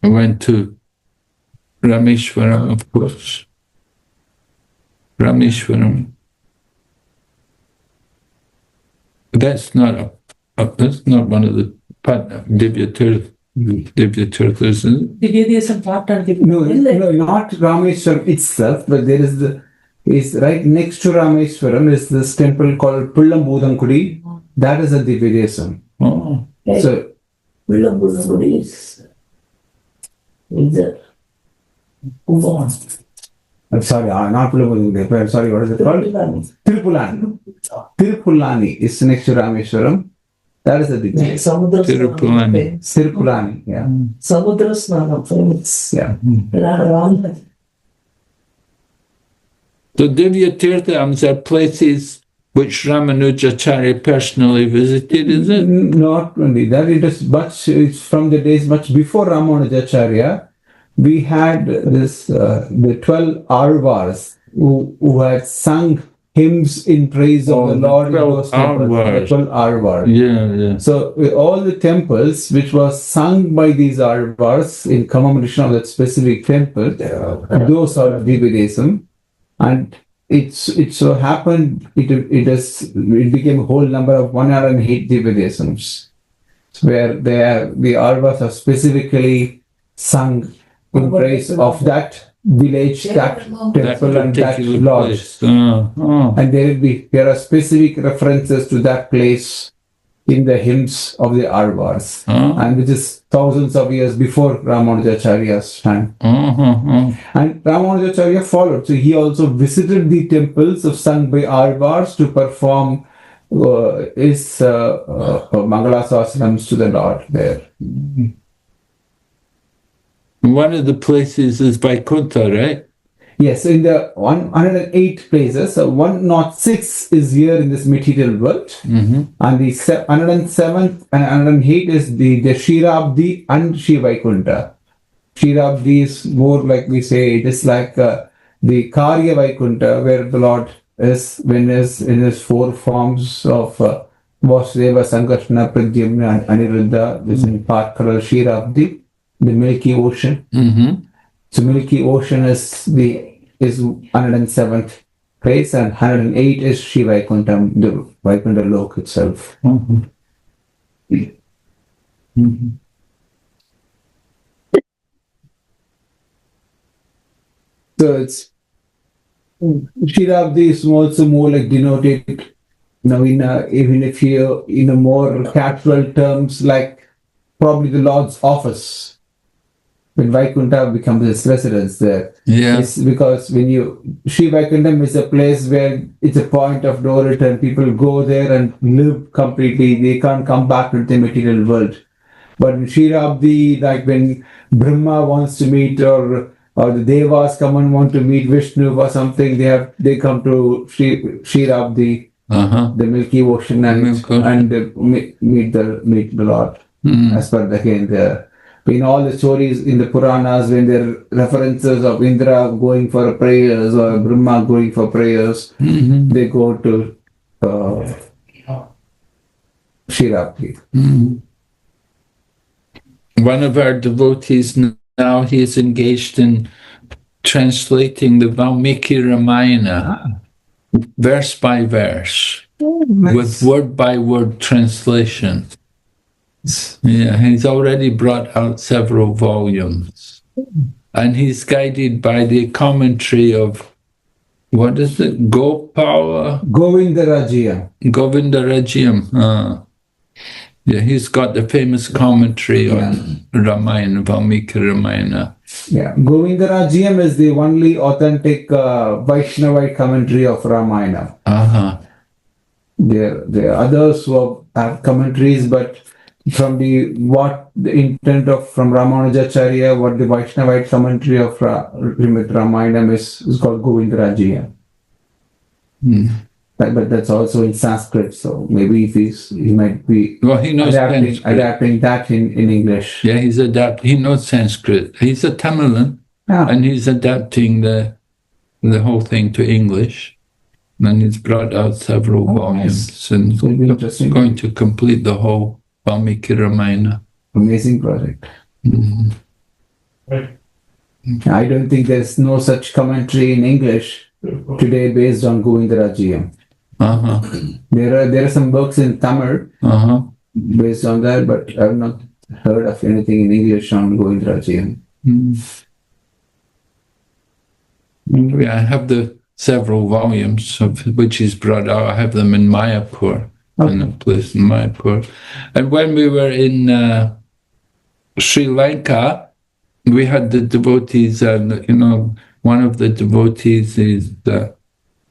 I went to Rameshwaram, of course. Rameshwaram. That's not that's not one of the Divya Tirthas, isn't it? Divyadesam part and No, not Rameshwaram itself, but there is right next to Rameshwaram is this temple called Pullambudangudi. That is a Divyadesam. Oh. So Pullambudangudi is I'm sorry, not Pullambudangudi. I'm sorry, what is it called? Tirupulani. Tirupulani is next to Rameshwaram. That is a Divyadesam. Tirupulani. Tirupulani, yeah. Samudra Snanam famous. Yeah. So Divya Tirthams are places which Ramanujacharya personally visited, is it? Not only that, it's from the days much before Ramanujacharya. We had this the 12 Arvars who had sung hymns in praise of the Lord in those temples. The 12 Arvars. Yeah. So all the temples which was sung by these Arvars in commemoration of that specific temple, those are Divyadesam. And it so happened it became a whole number of 108 Divyadesams, where the Arvas are specifically sung in praise of that village, that temple, and that lodge. And there are specific references to that place in the hymns of the Arvas, and which is thousands of years before Ramanujacharya's time. And Ramanujacharya followed, so he also visited the temples sung by Arvas to perform his Mangala Sahasranams to the Lord there. One of the places is Vaikuntha, right? Yes, in the 108 places, 106 is here in this material world, and the 107th and 108 is the Shirabdi and Shri Vaikuntha. Shirabdi is more like we say, it is like the Karya Vaikuntha, where the Lord is in his 4 forms of Vasudeva, Sankarshana, Pradyumna, and Aniruddha. This is part called Shirabdi, the Milky Ocean. So Milky Ocean is 107th place, and 108 is Shri Vaikuntha, the Vaikuntha Lok itself. So it's Shirabdi is also more like denoted, even if you in a more casual terms, like probably the Lord's office, when Vaikuntha becomes his residence there. Yeah. It's because when Sri Vaikuntham is a place where it's a point of no return. People go there and live completely. They can't come back to the material world. But in Shirabdi, like when Brahma wants to meet or the Devas come and want to meet Vishnu or something, they come to Shirabdi, Uh-huh. the Milky Ocean, and meet the Lord. As per in all the stories in the Puranas, when there are references of Indra going for prayers or Brahma going for prayers, they go to Shirabdi. One of our devotees now, he is engaged in translating the Valmiki Ramayana, verse by verse, with word by word translation. Yeah, he's already brought out several volumes. And he's guided by the commentary of, what is it? Govindarajya. Govindarajyam. Yeah, he's got the famous commentary on Ramayana, Valmiki Ramayana. Yeah, Govindarajyam is the only authentic Vaishnavite commentary of Ramayana. Uh-huh. There are others who have commentaries, but from the intent of from Ramanujacharya, what the Vaishnavite commentary of Ramayana is called Govindarajya. But that's also in Sanskrit, so maybe he might be he knows adapting that in English. Yeah, he knows Sanskrit. He's a Tamilan, and he's adapting the whole thing to English. And he's brought out several volumes and going to complete the whole Valmiki Ramayana. Amazing project. I don't think there's no such commentary in English today based on Govindarajya. There are some books in Tamil based on that, but I've not heard of anything in English on Govindarajya. I have the several volumes of which he's brought out. I have them in Mayapur, in a place in Mayapur. And when we were in Sri Lanka, we had the devotees, and one of the devotees is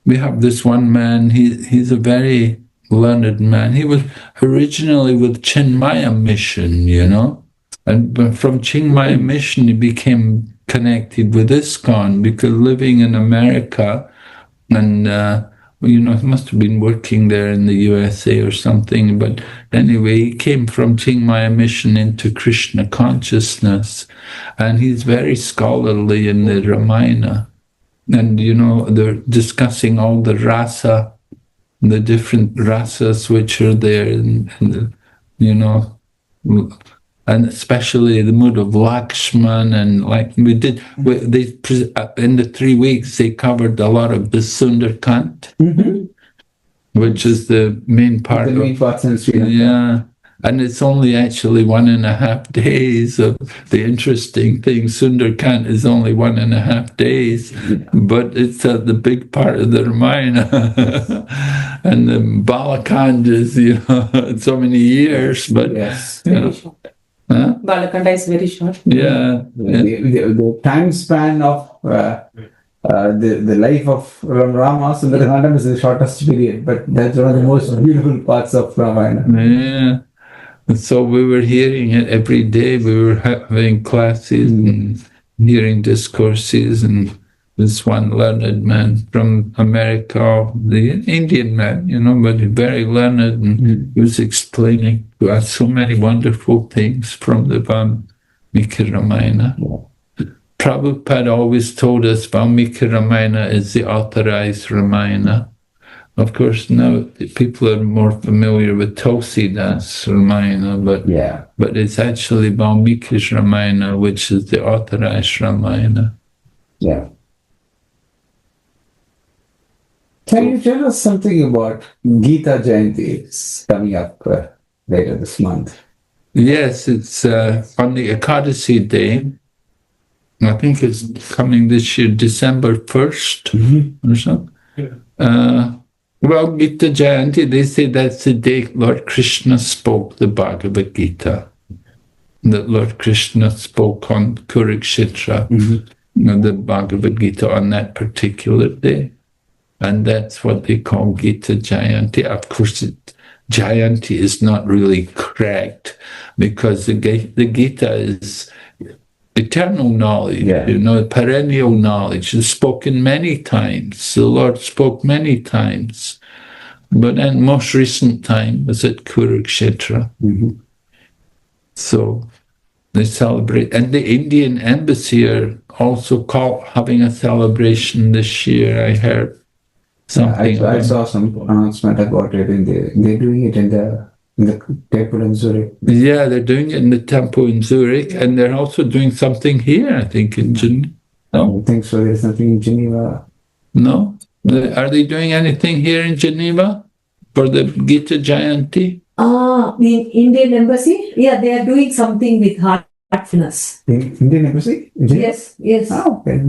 we have this one man. He's a very learned man. He was originally with Chinmaya Mission, and from Chinmaya Mission he became connected with ISKCON because living in America, and he must have been working there in the USA or something. But anyway, he came from Chinmaya Mission into Krishna consciousness, and he's very scholarly in the Ramayana. And, they're discussing all the rasa, the different rasas which are there, and especially the mood of Lakshman. And like we did, in the 3 weeks, they covered a lot of the Sundarkant, which is the main part. The main part in Sri Lanka. Yeah. And it's only actually 1.5 days of the interesting thing. Sundarkant is only 1.5 days, but it's the big part of the Ramayana. And the Balakand is, so many years, but Yes. Huh? Balakanda is very short. Yeah. The time span of the life of Rama, Sundarakandam is the shortest period, but that's one of the most beautiful parts of Ramayana. Yeah. And so we were hearing it every day. We were having classes and hearing discourses, and this one learned man from America, the Indian man, but very learned, and he was explaining to us so many wonderful things from the Valmiki Ramayana. Prabhupada always told us Valmiki Ramayana is the authorized Ramayana. Of course, now people are more familiar with Tulsidas Ramayana, but it's actually Valmiki's Ramayana, which is the authorized Ramayana. Yeah. Can you tell us something about Gita Jayanti? It's coming up later this month. Yes, it's on the Ekadasi day. I think it's coming this year, December 1st or something. Well, Gita Jayanti, they say that's the day Lord Krishna spoke the Bhagavad Gita. that Lord Krishna spoke on Kurukshetra, the Bhagavad Gita, on that particular day. And that's what they call Gita Jayanti. Of course, Jayanti is not really correct because the Gita is eternal knowledge, perennial knowledge. It's spoken many times. The Lord spoke many times. But in most recent time was at Kurukshetra. So they celebrate. And the Indian embassy are also having a celebration this year. I heard something. I saw some announcement about it. They're doing it in the temple in Zurich. Yeah, they're doing it in the temple in Zurich, and they're also doing something here, I think, in Geneva. No? I think so. There's nothing in Geneva. No? Are they doing anything here in Geneva for the Gita Jayanti? In Indian embassy? Yeah, they are doing something with heartfulness. In Indian embassy? In Geneva? Yes. Oh, okay.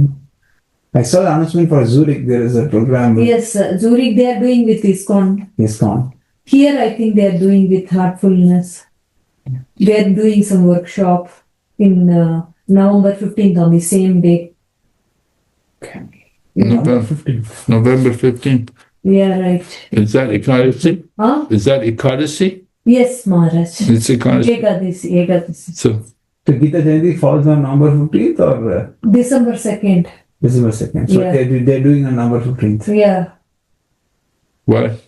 I saw the announcement for Zurich. There is a program. Yes, Zurich they are doing with ISKCON. ISKCON. Here I think they are doing with heartfulness. They are doing some workshop in November 15th on the same day. Okay. November 15th. November 15th. Yeah, right. Is that Ekadasi? Huh? Is that Ekadasi? Yes, Maharaj. It's Ekadasi. Ekadasi. So, The Gita Jayanti falls on November 15th or December 2nd. December 2nd. So Yeah. they're doing on November 15th. Yeah. what?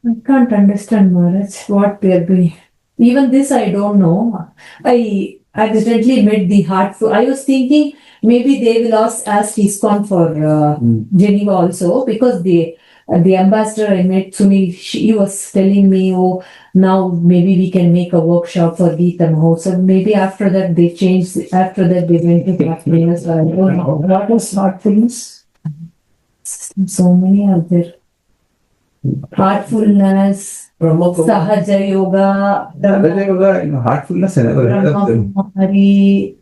I can't understand, Maharaj, what they are doing. Even this I don't know. I accidentally met the heartful. I was thinking maybe they will ask ISKCON for Geneva also, because the ambassador I met, Sunil, he was telling me, oh, now maybe we can make a workshop for Gita Mahotsav. Maybe after that they changed, after that they went to heartfulness. I don't know. What is heartfulness? So many are there. Heartfulness, Sahaja Yoga, Heartfulness, I never heard of them. Brahmamahari.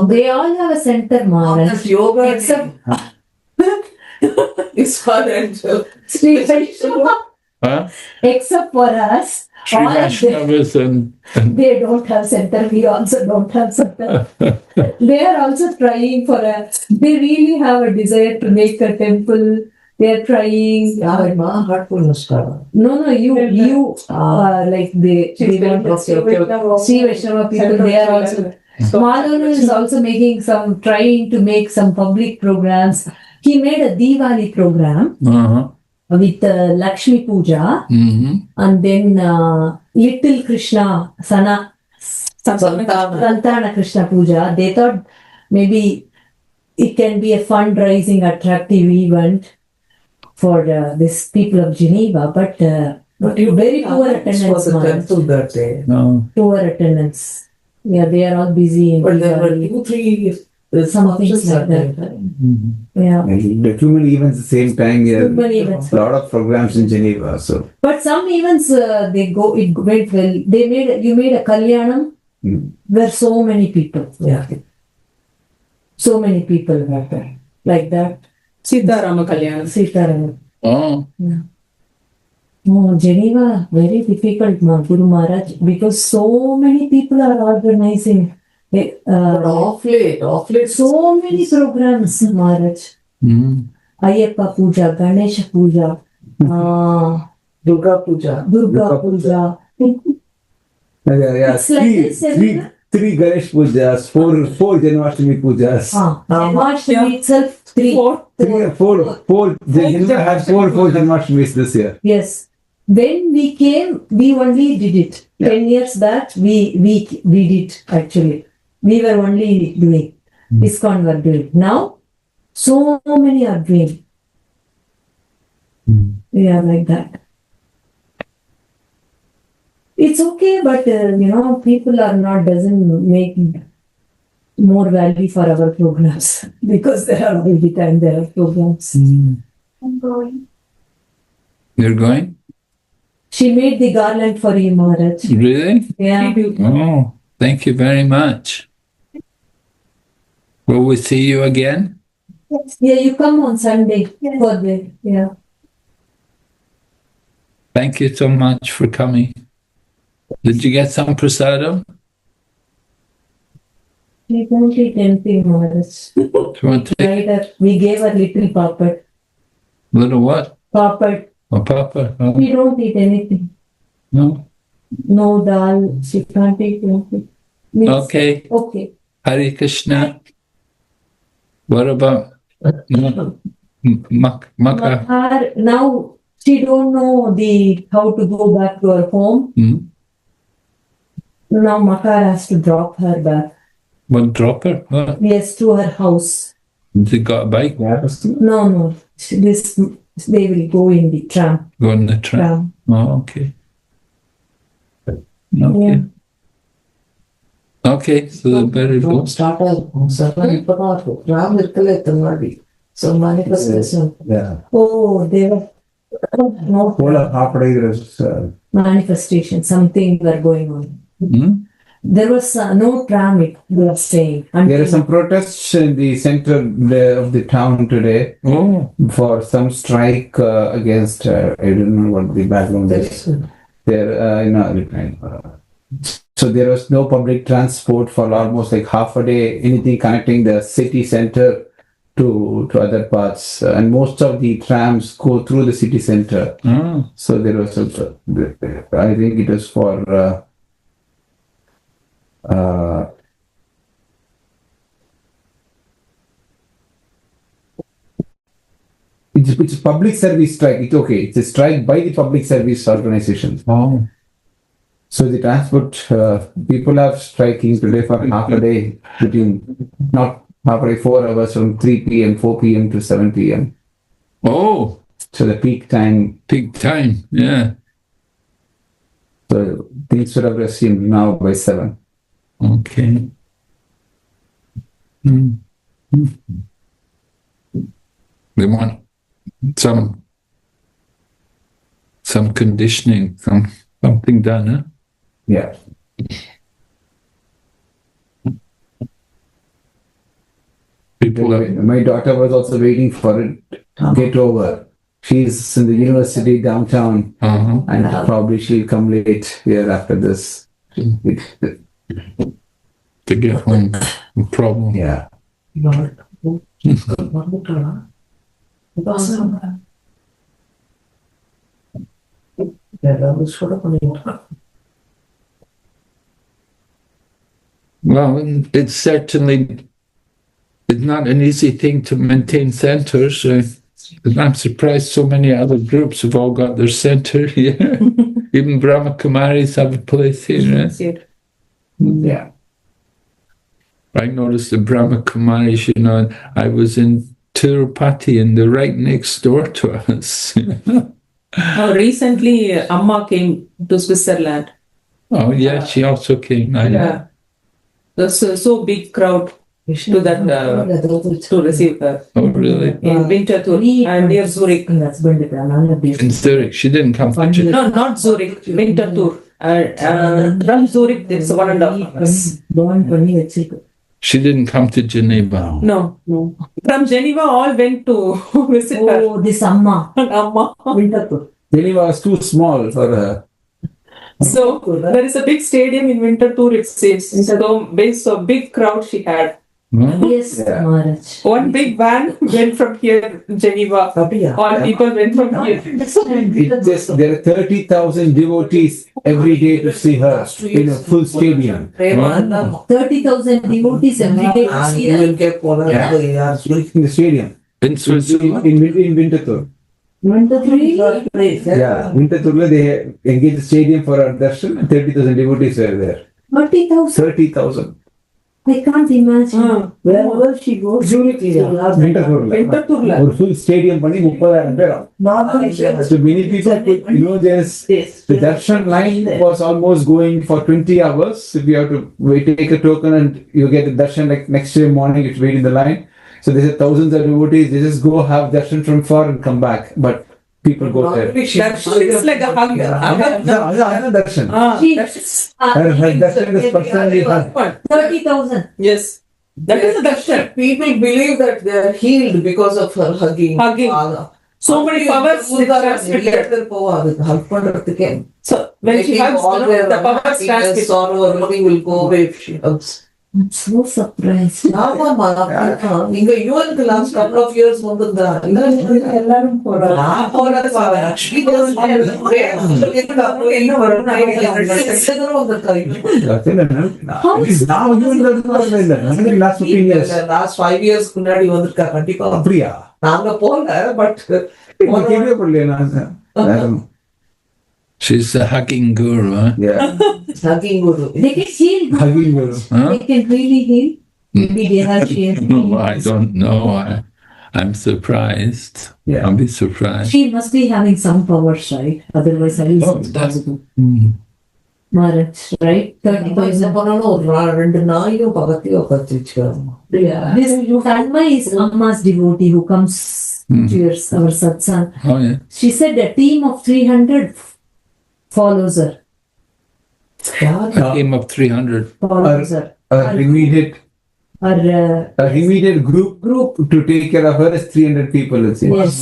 They all have a center, Maharaj. Yoga Except is for angel. Sri Vaishnava. Huh? Except for us, Sri all of them, Vaishnavas and they don't have center. We also don't have center. They are also trying for they really have a desire to make a temple. They are trying. Heartfulness. No, you, like they want Sri Vaishnava people, they are also. Madhanu is also trying to make some public programs. He made a Diwali program with Lakshmi Puja and then Little Krishna, Santana Krishna Puja. They thought maybe it can be a fundraising, attractive event for this people of Geneva, but very poor attendance. For the temple that day. no. Poor attendance. Yeah, they are all busy in But there were Diwali. 2-3 Some things functions like that that. day. Yeah. The too many events at the same time. Too many events. A lot of programs in Geneva. So But some events it went well. You made a Kalyanam where so many people. Yeah. So many people were there. Like that. Sitarama Kalyan. Sitaram. Oh, Oh, Geneva, very difficult, Guru Maharaj, because so many people are organizing. But off late. So many programs, Maharaj. Ayyappa Puja, Ganesha Puja, Durga Puja. Durga Puja. yeah, It's like this everywhere. three Ganesh Pujas, four Janmashtami Pujas. Janmashtami itself, Four. Four. Geneva has four Janmashtamis this year. Yes. When we came, we only did it. 10 years back, we did actually. We were only doing. ISKCON were doing. Now, so many are doing. Yeah, like that. It's okay, but people doesn't make more value for our programs because there are every time there are programs. I'm going. you're going? She made the garland for you, Maharaj. Really? Yeah. Oh, thank you very much. Will we see you again? Yeah, you come on Sunday for the, yeah. Thank you so much for coming. Did you get some prasadam? We don't eat anything, Maharaj. Do you want to take Neither. We gave her little puppet. a little what? Puppet. A papa? Oh, We don't eat anything. no? No dal. She can't eat anything. Means- Okay. Okay. Hare Krishna. What about Maka? Mahar, now she don't know how to go back to her home. Hmm? Now Makar has to drop her back. One dropper? What? Yes, to her house. They got a bike? No. They will go in the tram. Go on the tram. Oh, okay. Okay. Yeah. Okay, so very good. Start so manifestation. Yeah. Oh, there were no Whole of half a day there was manifestation. Something were going on. Hmm? There was no tram. They were saying. There are some protests in the center of the town today Oh, for some strike against, I don't know what the background is. There, so there was no public transport for almost like half a day, anything connecting the city center to other parts. And most of the trams go through the city center. oh. So there was I think it was for it's a public service strike. It's okay. It's a strike by the public service organizations. Oh. So the transport people are striking today for half a day between not half a day, 4 hours from 3 p.m., 4 p.m. to 7 p.m. Oh, So the peak time. big time. Yeah. So things should have resumed now by 7. Okay. Hmm. They want some conditioning, something done, huh? Yeah. People are, My daughter was also waiting for it to get over. She's in the university downtown, uh-huh. and probably she'll come late here after this. To get home. No problem. Yeah. Well, it's certainly it's not an easy thing to maintain centers. I'm surprised so many other groups have all got their center here. Even Brahma Kumaris have a place here. Eh? Yeah. I noticed the Brahma Kumaris, I was in Tirupati and they're right next door to us. Recently, Amma came to Switzerland. Oh, yeah, she also came. Yeah. There's so big crowd to that to receive her Oh, really? in winter tour and near Zurich. In Zurich. She didn't come to Geneva. No, not Zurich. Winter tour. From Zurich, it's 1.5 hours. She didn't come to Geneva. No. From Geneva, all went to visit her. Oh, this Amma. Amma. Geneva was too small for her. So there is a big stadium in winter tour. It says so big crowd she had. Hmm? Yes, Yeah. Maharaj. One big van went from here, Geneva. All people went from here. It just, there are 30,000 devotees every day to see her in a full stadium. 30,000 devotees every day to see her. In the stadium. In Switzerland? In Winterthur. Winter three? Yeah, Winterthur, they engaged the stadium for our darshan and 30,000 devotees were there. 30,000. 30,000. I can't imagine. Wherever she goes. Winterthur. ஒரு full stadium பண்ணி 30,000 பேர். So many people could, the darshan line was almost going for 20 hours. If you have to take a token and you get the darshan like next day morning, you have to wait in the line. So there's thousands of devotees, they just go have darshan from far and come back. But people go there. Darshan is like a hug. Darshan. Her darshan is personally hug. 30,000. Yes. That is a darshan. People believe that they are healed because of her hugging. So many powers transmitted. So when she hugs, the powers transmitted. sorrow, everything will go away if she hugs. I'm so surprised. ஆமாமா இங்க யுவனுக்கு last couple of years வந்திருந்தாங்க எல்லாரும் போறாங்க. நான் போறது actually என்ன வரும் Now you will last 15 years. Last 5 years முன்னாடி வந்திருக்கா கண்டிப்பா அப்படியா? நாங்க போல பட் கேள்வியே பண்ணலையே நான். She's a hugging guru, huh? Yeah. hugging guru They can heal. Hugging you. Huh? They can really heal. Maybe they have shared. No, I don't know. I'm surprised. Yeah. I'll be surprised. She must be having some powers, right? Otherwise, how is Oh, it that's- possible? Mm. Maharaj, right? 30,000. பண்ணாலும் ஒரு 2 நாயும் பக்கத்தையே உட்காந்து வச்சுக்கிறாங்க This Tanma is Amma's devotee who comes to our satsang. Oh, yeah. She said a team of 300 follows her. A team of 300. Follows her. Immediate Or immediate group to take care of her is 300 people. It seems. yes,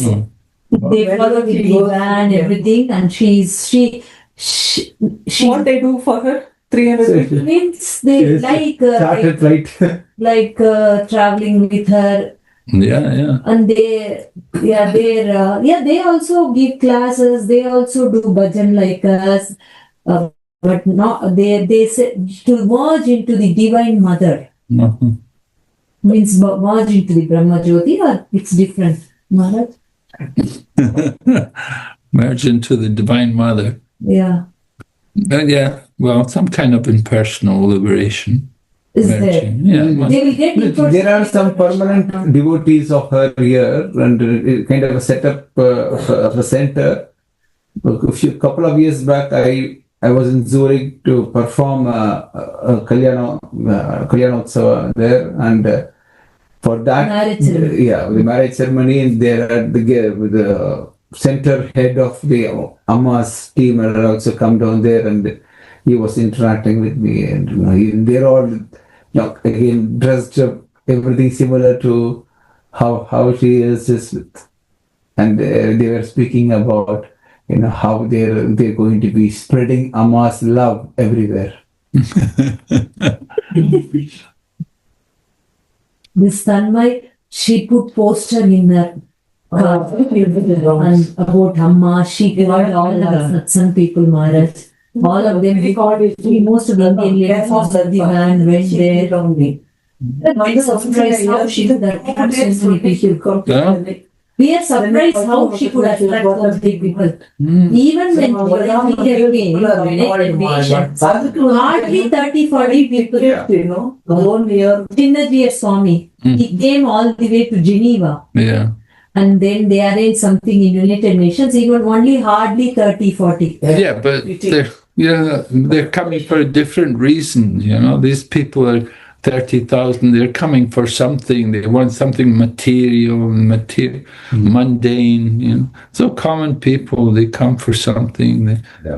they follow the divan, everything, and she What they do for her? 300 people. means they Yes. Started right. like traveling with her. Yeah, yeah. And they also give classes. They also do bhajan like us, but not they say to merge into the Divine Mother Mhm. means merge into the Brahma Jyoti, or it's different. Maharaj, Merge into the Divine Mother. yeah, Yeah, well, some kind of impersonal liberation. is there? Merging. Yeah. They will get There are some permanent devotees of her here, and kind of a setup of a center. A couple of years back, I was in Zurich to perform a Kalyanotsava there, and for that, Marriage ceremony. the marriage ceremony, and there at with the center head of the Amma's team had also come down there, and he was interacting with me, and they're all again dressed up, everything similar to how she is just and they were speaking about how they're going to be spreading Amma's love everywhere. This Tanmay, she put poster in her and about Amma. She called all the satsang people, Maharaj. All of them, most of them, ladies of the divan went there. I'm surprised how she could attract so many people. Yeah. We are surprised how she could attract so many people. Even when hardly 30-40 people. alone here Chinnajiya Swami, he came all the way to Geneva. Yeah. And then they arranged something in United Nations. Even only hardly 30-40. Yeah, but they're coming for a different reason. These people are 30,000. They're coming for something. They want something material, mundane. So common people, they come for something. And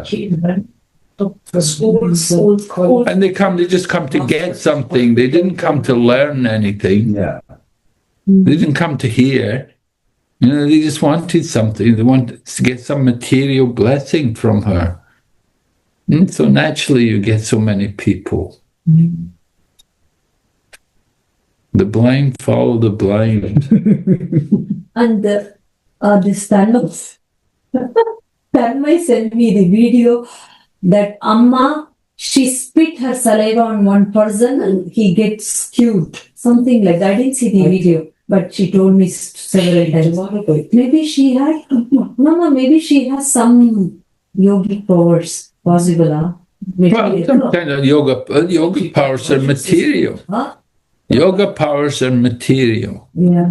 they just come to get something. They didn't come to learn anything. Yeah. They didn't come to hear. They just wanted something. They wanted to get some material blessing from her. So naturally, you get so many people. The blind follow the blind. And this Tanmay sent me the video that Amma, she spit her saliva on one person and he gets killed. Something like that. I didn't see the video, but she told me several times. Maybe she had, Mama, maybe she has some yogic powers. Possible, huh? Well, some kind of yoga powers are material. Huh? Yoga powers are material. Yeah.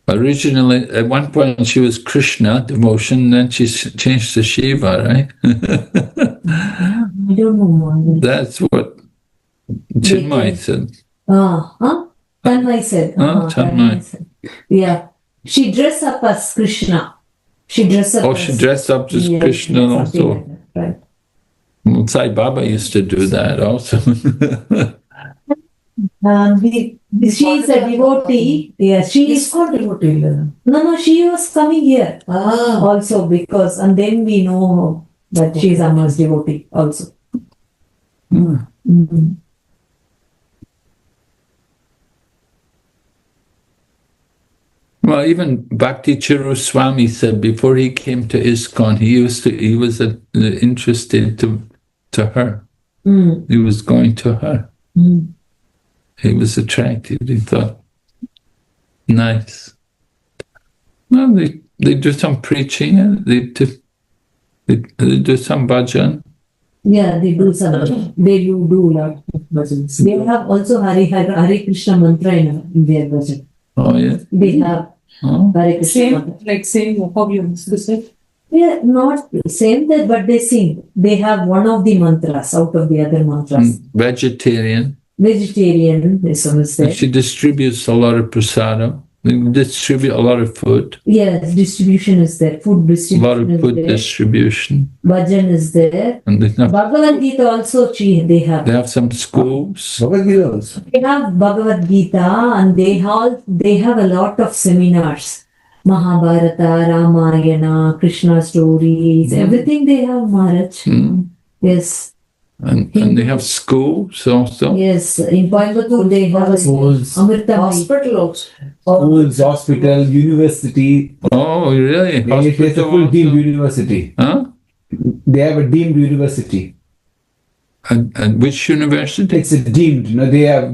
Originally, at one point, she was Krishna devotion, then she changed to Shiva, right? I don't know, Mama. That's what Chinmay said. Tanmay said. Tanmay. said. Yeah. She dressed up as Krishna. She dressed up She dressed up as Krishna something also. like that, right. Sai Baba used to do that also. She is a devotee. Yeah, she is called devotee. No, she was coming here also because, and then we know that she is Amma's devotee also. Mm. Well, even Bhakti Chiru Swami said before he came to ISKCON, he was interested to her. Mm. He was going to her. Mm. He was attracted. He thought, nice. Well, they do some preaching. They do some bhajan. Yeah, they do some. They do lot of bhajans. They have also Hare Krishna mantra in their bhajan. Oh yeah. They have Hare Krishna mantra. Like saying how you used to say. Yeah, not same that, but they sing. They have one of the mantras out of the other mantras. Vegetarian. Vegetarian, this one is there. And she distributes a lot of prasadam. They distribute a lot of food. Yes, distribution is there. Food A distribution lot of is food there. distribution. Bhajan is there. And Bhagavad Gita also they have. they have some schools. They have Bhagavad Gita and they have a lot of seminars. Mahabharata, Ramayana, Krishna stories, everything they have, Maharaj. Mm. Yes. And they have schools also. Yes, in Coimbatore they have Schools. Amrita Hospital also. Schools, hospital, university. Oh, really? It is a Hospital full deemed also? university. Huh? They have a deemed university. And which university? It's a deemed. They are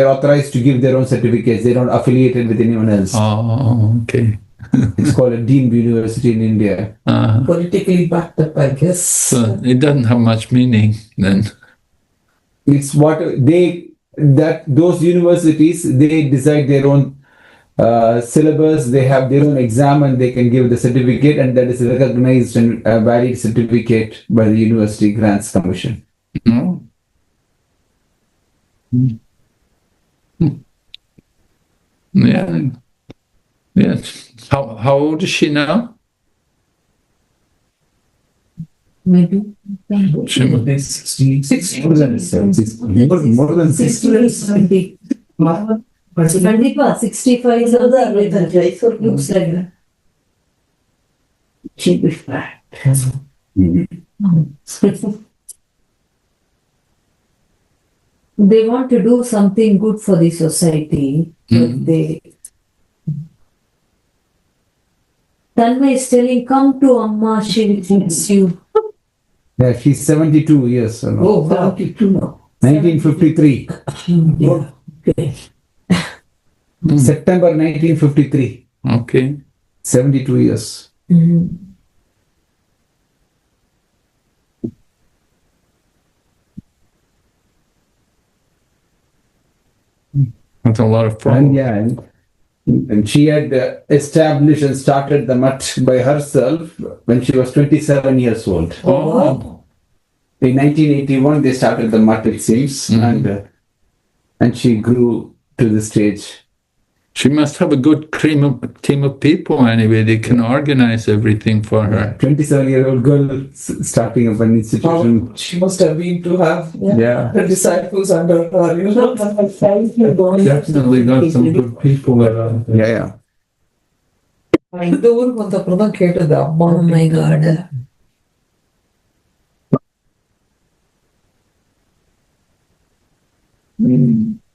authorized to give their own certificates. They don't affiliate it with anyone else. Oh, okay. It's called a deemed university in India. Politically backed up, I guess. So it doesn't have much meaning then. It's those universities, they decide their own syllabus, they have their own exam and they can give the certificate, and that is recognized and a valid certificate by the University Grants Commission. No? Yeah. Yes. How old is she now? maybe. She must be 60. More than 60. 70. 65 is also looks like that. She'll be flat. They want to do something good for the society. But they. Tanmay is telling, come to Amma, she will fix you. Yeah, she's 72 years. Oh, 72 now. 1953. Yeah. Okay. September 1953. Okay. 72 years. Mhm. That's a lot of And problems. and she had established and started the mutt by herself when she was 27 years old. Oh. In 1981, they started the mutt, it seems, and she grew to the stage. She must have a good team of people anyway. They can organize everything for her. 27-year-old girl starting up an institution. She must have been to have Yeah. the disciples under her. You know? Definitely got some good people around. Yeah. இந்த ஊருக்கு வந்த அப்புறம் தான் கேட்டது அம்மா. Oh my God.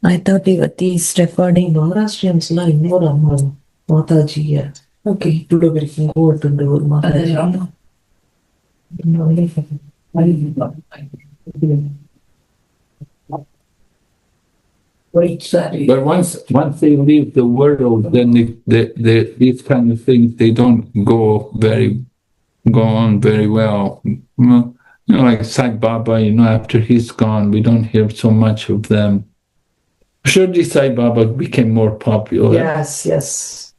I thought you were these recording. மகாராஷ்டிரியன்ஸ்லாம் இன்னொரு அம்மா Mataji. Okay இவ்வளோ வரைக்கும் கோவட்டு ஒரு Mataji. White saree. But once they leave the world, then these kind of things they don't go on very well. Well, like Sai Baba, after he's gone, we don't hear so much of them. Surely Sai Baba became more popular. Yes.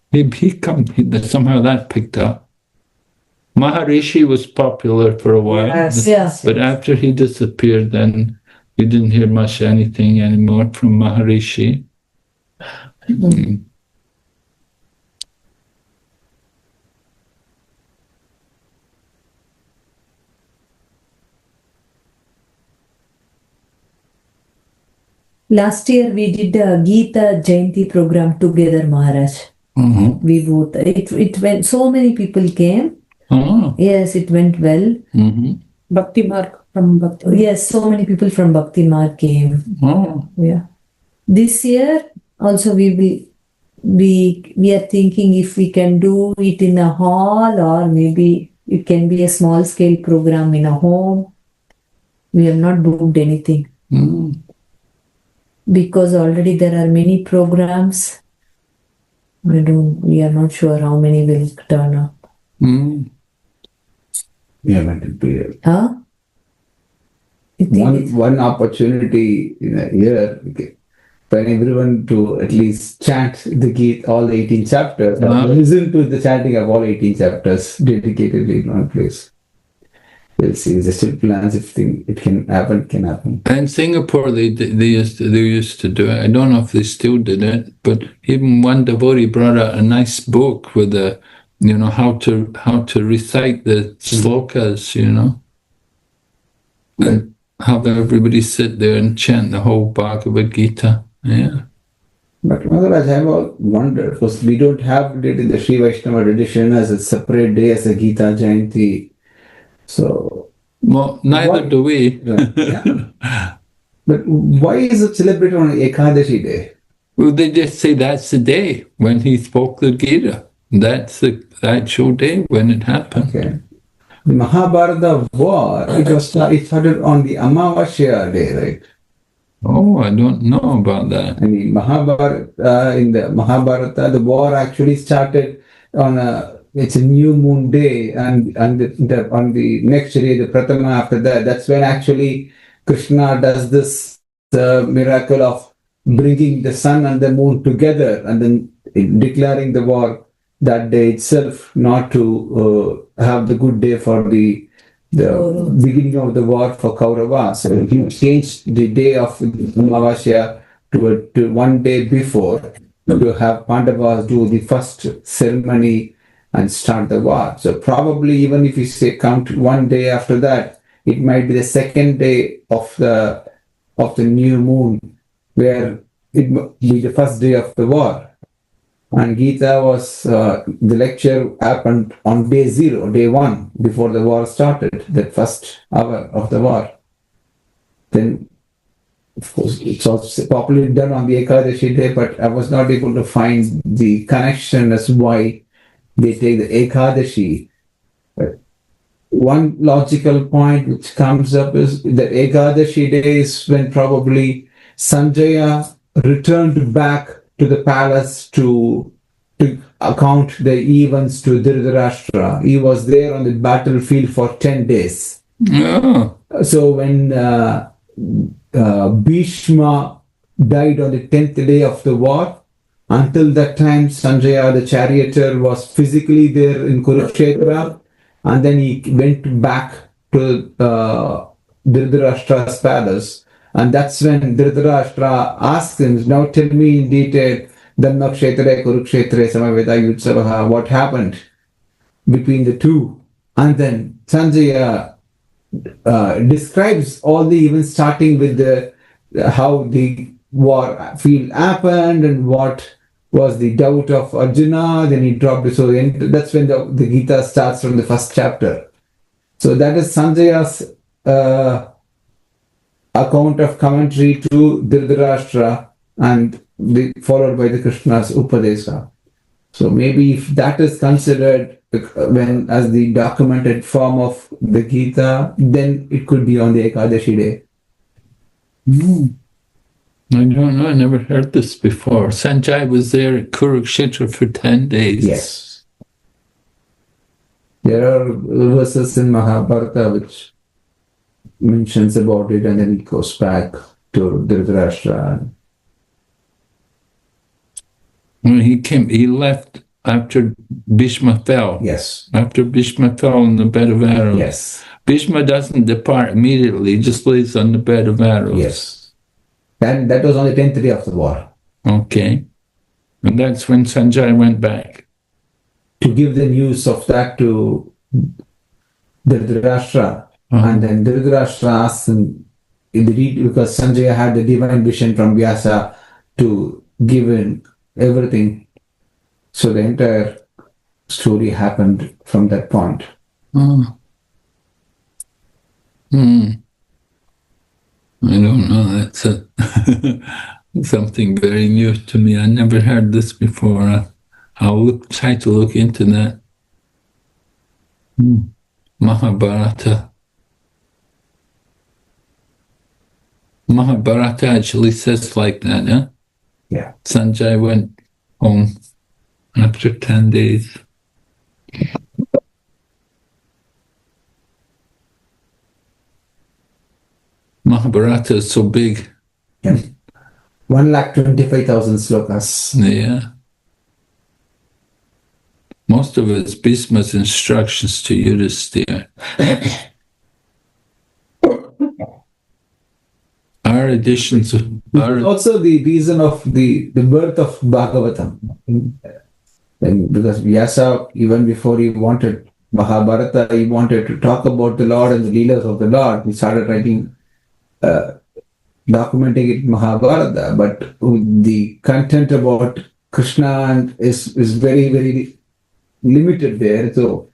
Somehow that picked up. Maharishi was popular for a while. Yes. But after he disappeared, then we didn't hear much anything anymore from Maharishi. Last year we did a Gita Jayanti program together, Maharaj. Mhm. We both. It went. So many people came. Oh. Yes, it went well. Mhm. Bhakti Marg from Bhakti. Yes, so many people from Bhakti Marg came. Oh. Yeah. This year also we are thinking if we can do it in a hall or maybe it can be a small scale program in a home. We have not booked anything Mm. because already there are many programs. We are not sure how many will turn up. Mm. Yeah, but it'd be Huh? You think it's- one opportunity in a year okay, for everyone to at least chant the Gita, all the 18 chapters, or listen to the chanting of all 18 chapters dedicatedly in one place. We'll see. There's still plans if it can happen, it can happen. In Singapore, they used to do it. I don't know if they still did it, but even one devotee brought out a nice book with how to recite the slokas, and have everybody sit there and chant the whole Bhagavad Gita. Yeah. But Maharaj, I have wondered, because we don't have it in the Sri Vaishnava tradition as a separate day as a Gita Jayanti. So, Well, neither do we. yeah. But why is it celebrated on Ekadashi day? Well, they just say that's the day when he spoke the Gita. That's the actual day when it happened. Okay. The Mahabharata war, it started on the Amavasya day, right? Oh, I don't know about that. I mean, in the Mahabharata, the war actually started on it's a new moon day, and on the next day, the Pratama after that, that's when actually Krishna does this miracle of bringing the sun and the moon together, and then declaring the war that day itself, not to have the good day for the beginning of the war for Kaurava. So he changed the day of Amavasya to one day before to have Pandavas do the first ceremony and start the war. So probably even if you say count one day after that, it might be the second day of the new moon, where it might be the first day of the war. And Gita was, the lecture happened on day 0, day 1, before the war started, that first hour of the war. Then, of course, it's also popularly done on the Ekadashi day, but I was not able to find the connection as why they take the Ekadashi. But one logical point which comes up is that Ekadashi day is when probably Sanjaya returned back to the palace to account the events to Dhritarashtra. He was there on the battlefield for 10 days. Oh. So when Bhishma died on the 10th day of the war, until that time Sanjaya, the charioteer, was physically there in Kurukshetra, and then he went back to Dhritarashtra's palace. And that's when Dhritarashtra asked him, now tell me in detail, Dhammakshetra, Kurukshetra, Samaveda, Yutsavaha, what happened between the two. And then Sanjaya describes all the events, starting with how the war field happened and what was the doubt of Arjuna. Then he dropped it. So that's when the Gita starts from the first chapter. So that is Sanjaya's account of commentary to Dhritarashtra, and followed by the Krishna's Upadesa. So maybe if that is considered when as the documented form of the Gita, then it could be on the Ekadashi day. I don't know. I never heard this before. Sanjay was there at Kurukshetra for 10 days. Yes. There are verses in Mahabharata which mentions about it, and then it goes back to Dhritarashtra. When he left after Bhishma fell. Yes. After Bhishma fell on the bed of arrows. Yes. Bhishma doesn't depart immediately, he just lays on the bed of arrows. Yes. And that was on the 10th day of the war. Okay. And that's when Sanjay went back. To give the news of that to Dhritarashtra. And then Dhritarashtra asked him, because Sanjaya had the divine vision from Vyasa to give in everything. So the entire story happened from that point. Oh. I don't know. That's something very new to me. I never heard this before. I'll try to look into that. Mahabharata. Mahabharata actually says like that, yeah? Yeah. Sanjay went home after 10 days. Mahabharata is so big. Yeah. 125,000 slokas. Yeah. Most of it's Bhisma's instructions to Yudhisthira. Our editions are Also the reason of the birth of Bhagavatam. And because Vyasa, even before he wanted Mahabharata, he wanted to talk about the Lord and the leaders of the Lord. He started writing, documenting it in Mahabharata, but the content about Krishna is very, very limited there. So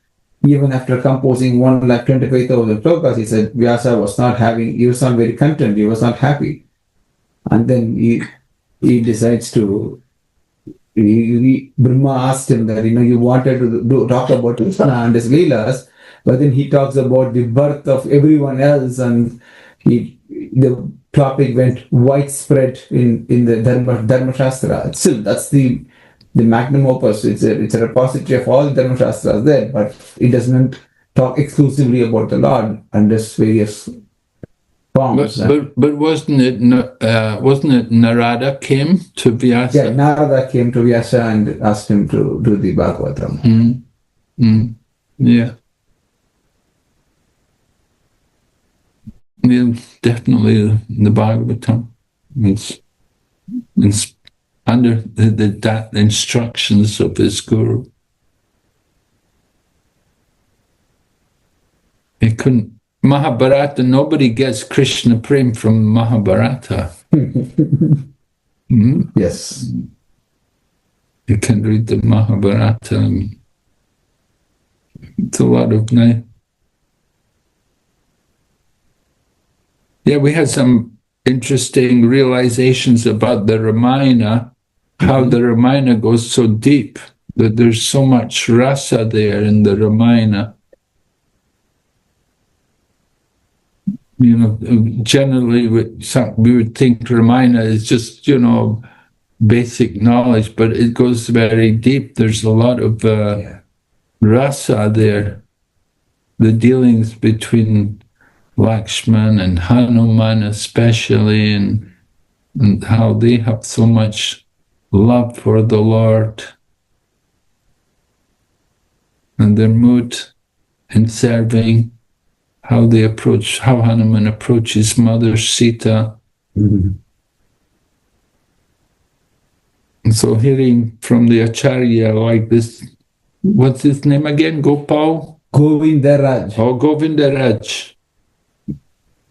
even after composing 125,000 slokas, he said Vyasa was not very content, he was not happy. And then he decides to, Brahma asked him that, you wanted to talk about Krishna and his Leelas, but then he talks about the birth of everyone else, and the topic went widespread in the Dharma Shastra. Still, that's the magnum opus. It's a repository of all Dharma Shastras there, but it doesn't talk exclusively about the Lord and his various forms. but wasn't it Narada came to Vyasa? Yeah, Narada came to Vyasa and asked him to do the Bhagavatam. Yeah. Yeah, definitely the Bhagavatam. It's under the instructions of his guru. It couldn't. Mahabharata, nobody gets Krishna Prem from Mahabharata. Yes. You can read the Mahabharata. It's a lot of nice. Yeah, we had some interesting realizations about the Ramayana, how the Ramayana goes so deep, that there's so much rasa there in the Ramayana. Generally we would think Ramayana is just, basic knowledge, but it goes very deep. There's a lot of rasa there. The dealings between Lakshman and Hanuman especially, and how they have so much love for the Lord, and their mood in serving, how Hanuman approaches Mother Sita. And so hearing from the Acharya like this, what's his name again? Gopal? Govindaraj. Oh, Govindaraj.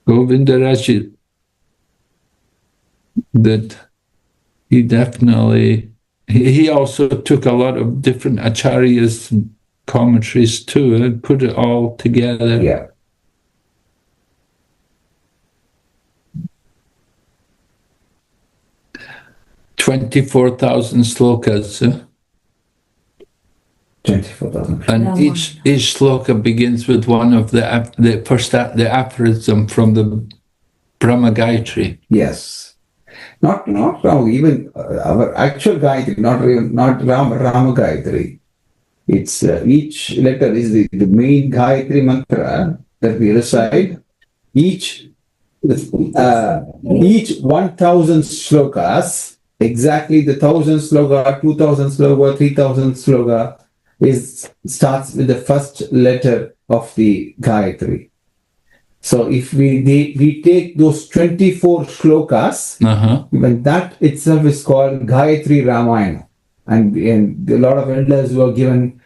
Govindaraj, that he definitely, he also took a lot of different Acharyas' commentaries too, and put it all together. Yeah. $24,000 slokas. 24,000. And each sloka begins with one of the aphorism from the Brahma Gayatri. Yes. Not wrong. Even our actual Gayatri, not Rama Gayatri. It's each letter is the main Gayatri mantra that we recite. Each 1,000 slokas, exactly the 1,000 sloka, 2,000 sloka, 3,000 sloka, starts with the first letter of the Gayatri. So if we take those 24 shlokas, even that itself is called Gayatri Ramayana. And a lot of elders who are given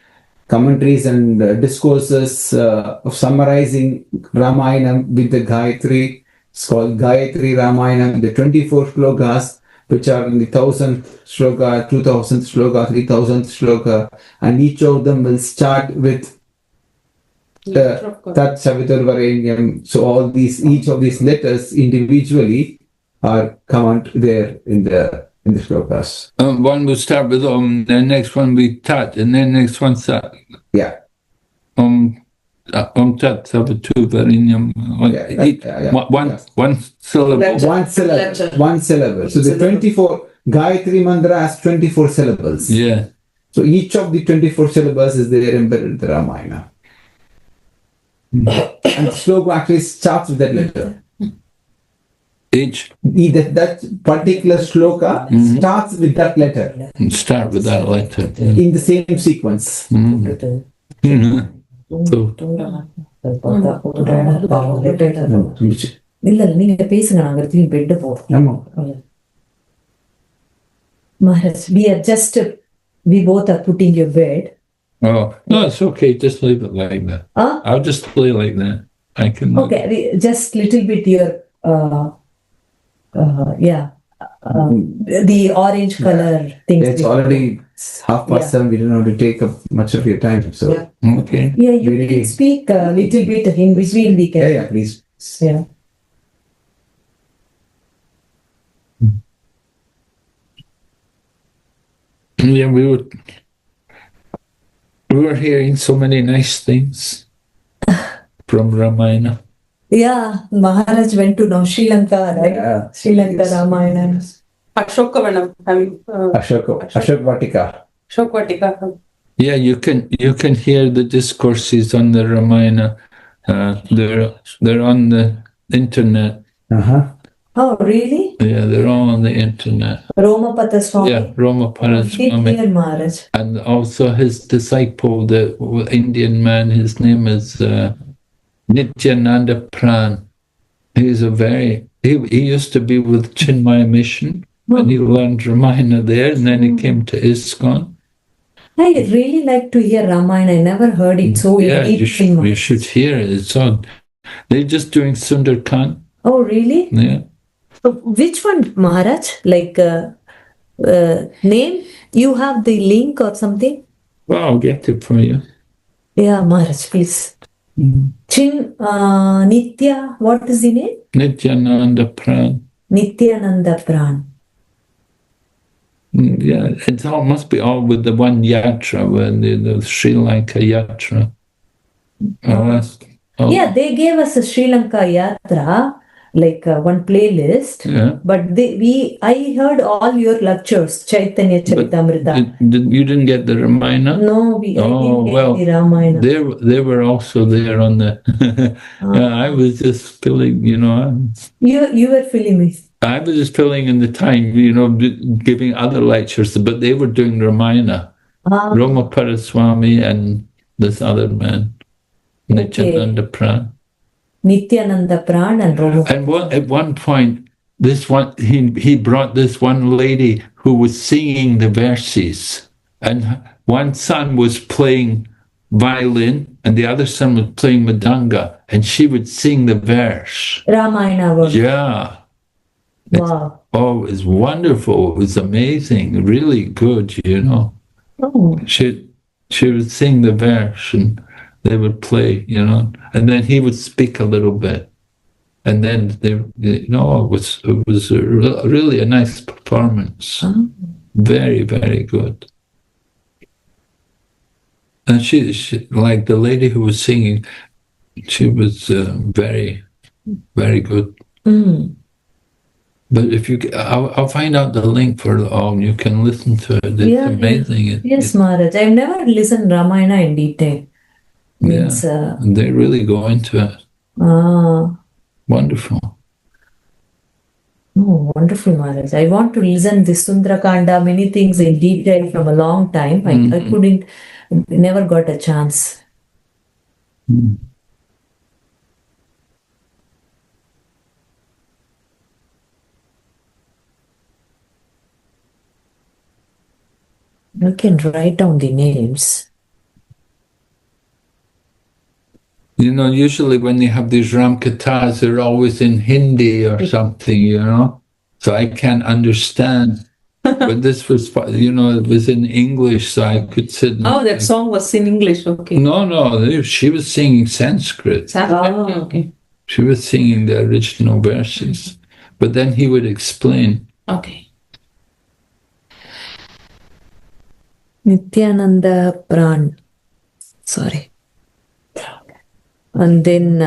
commentaries and discourses of summarizing Ramayana with the Gayatri. It's called Gayatri Ramayana. The 24 shlokas, which are in the 1000th shloka, 2000th shloka, 3000th shloka, and each of them will start with Tat Saviturvarenyam. So all these, each of these letters individually are come out there in the shlokas. One will start with the next one will be Tat, and then next one Sat. Yeah. Tat Saviturvarenyam. One syllable. Letter. One syllable. Letter. One syllable. So the 24 Gayatri Mantra has 24 syllables. Yeah. So each of the 24 syllables is there embedded in the Ramayana. And the sloka actually starts with that letter. Each That particular sloka starts with that letter start with that letter. in the same sequence. So, இல்ல நீங்க பேசுங்க நாங்க திரும்பி bed போறோம் ஆமா. Maharaj, we both are putting your bed. oh no, it's okay. Just leave it like that. I'll just play like that. I can. Okay, just little bit your the orange color things. It's already 7:30. We don't have to take up much of your time. So Okay. Yeah, you can speak a little bit in between the yeah, please. Yeah. Yeah, we were hearing so many nice things from Ramayana. Yeah, Maharaj went to now Sri Lanka, right? Yeah. Sri Lanka Ramayana. Ashokavanam. Ashok Vatika. Ashokvatika. Yeah, you can hear the discourses on the Ramayana. They're on the internet. Oh, really? Yeah, they're all on the internet. Romapata Swami. Yeah, Romapada Did Swami. hear Maharaj. And also his disciple, the Indian man, his name is Nityananda Pran. He's he used to be with Chinmaya Mission, and he learned Ramayana there, and then he came to ISKCON. I really like to hear Ramayana. I never heard it so Yeah, deep you should hear it. It's on. They're just doing Sundarkand. Oh, really? Yeah. So which one, Maharaj? Like name? You have the link or something? Well, I'll get it for you. Yeah, Maharaj, please. Nitya, what is the name? Nityananda Pran. Nityananda Pran. Yeah, it must be all with the one yatra, with the Sri Lanka yatra. Yeah, they gave us a Sri Lanka Yatra, like one playlist. Yeah. But I heard all your lectures, Chaitanya Charitamrita. You didn't get the Ramayana? No, I didn't get the Ramayana. They were also there on the. Yeah, I was just filling, You were filling me. I was just filling in the time, giving other lectures, but they were doing Ramayana. Romapada Swami and this other man, Nityananda Pran. Nityananda Pran and Roma. And at one point, he brought this one lady who was singing the verses, and one son was playing violin, and the other son was playing madanga, and she would sing the verse. Ramayana verse. Yeah. Wow. Oh, it was wonderful. It was amazing. Really good, Oh. She would sing the verse, and they would play, and then he would speak a little bit. And then it was really a nice performance. Very, very good. And she like the lady who was singing, she was very, very good. But if I'll find out the link for it all, and you can listen to it. It's amazing. Yes, Maharaj. I've never listened Ramayana in detail. Means, they really go into it. Wonderful. Oh, wonderful, Maharaj. I want to listen this Sundarakanda, many things in detail from a long time. I couldn't, never got a chance. You can write down the names. You know, usually when they have these Ram Kathas, they're always in Hindi or something, you know? So I can't understand. But this was, you know, it was in English, so I could sit and... Oh, that song was in English. Okay. No, she was singing Sanskrit. Sanskrit, okay. She was singing the original verses. But then he would explain. Okay. Nityananda Pran. Sorry. And then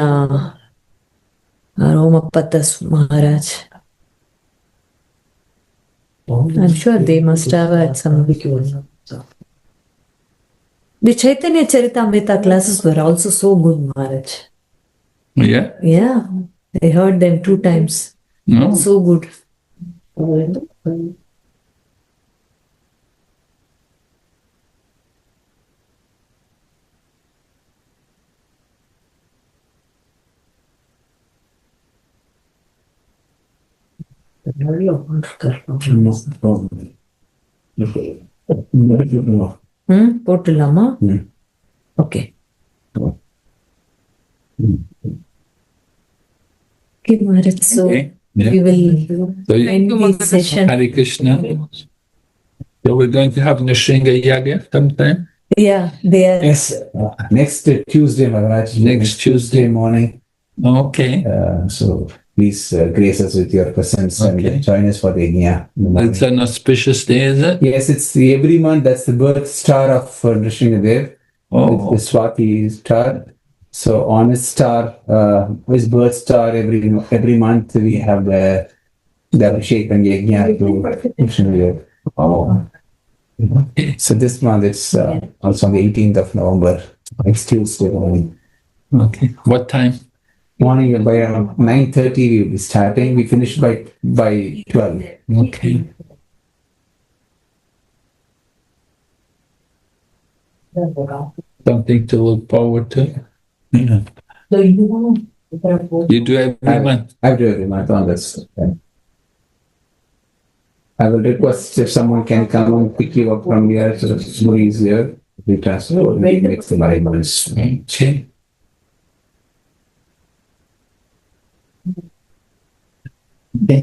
Romapatas Maharaj. I'm sure they must have had some. The Chaitanya Charitamrita classes were also so good, Maharaj. Yeah? Yeah, I heard them 2 times. No? So good. போட்டுலாமா? Okay. Okay, Maharaj. So Okay. Yeah. we will So, end this session. Hare Krishna. So we're going to have Nrsinga Yagya sometime? Yeah, they are. Yes, next Tuesday, Maharaj. Next Tuesday. morning. Okay. So please grace us with your presence Okay. and join us for the Yajna in the morning. It's an auspicious day, is it? Yes, it's every month. That's the birth star of Nrsingadev. It's the Swati star. So on his star, his birth star, every month we have the Abhishek and Yajna to Nrsingadev. So this month it's also on the 18th of November, next Tuesday morning. Okay. What time? Morning by around 9:30 we will be starting. We finish by 12. Okay. Something to look forward to. Yeah. You do every month. I do every month on this. I will request if someone can come and pick you up from here, so it's more easier. We transfer next to my months. Okay. Okay.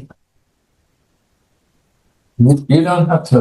You don't have to.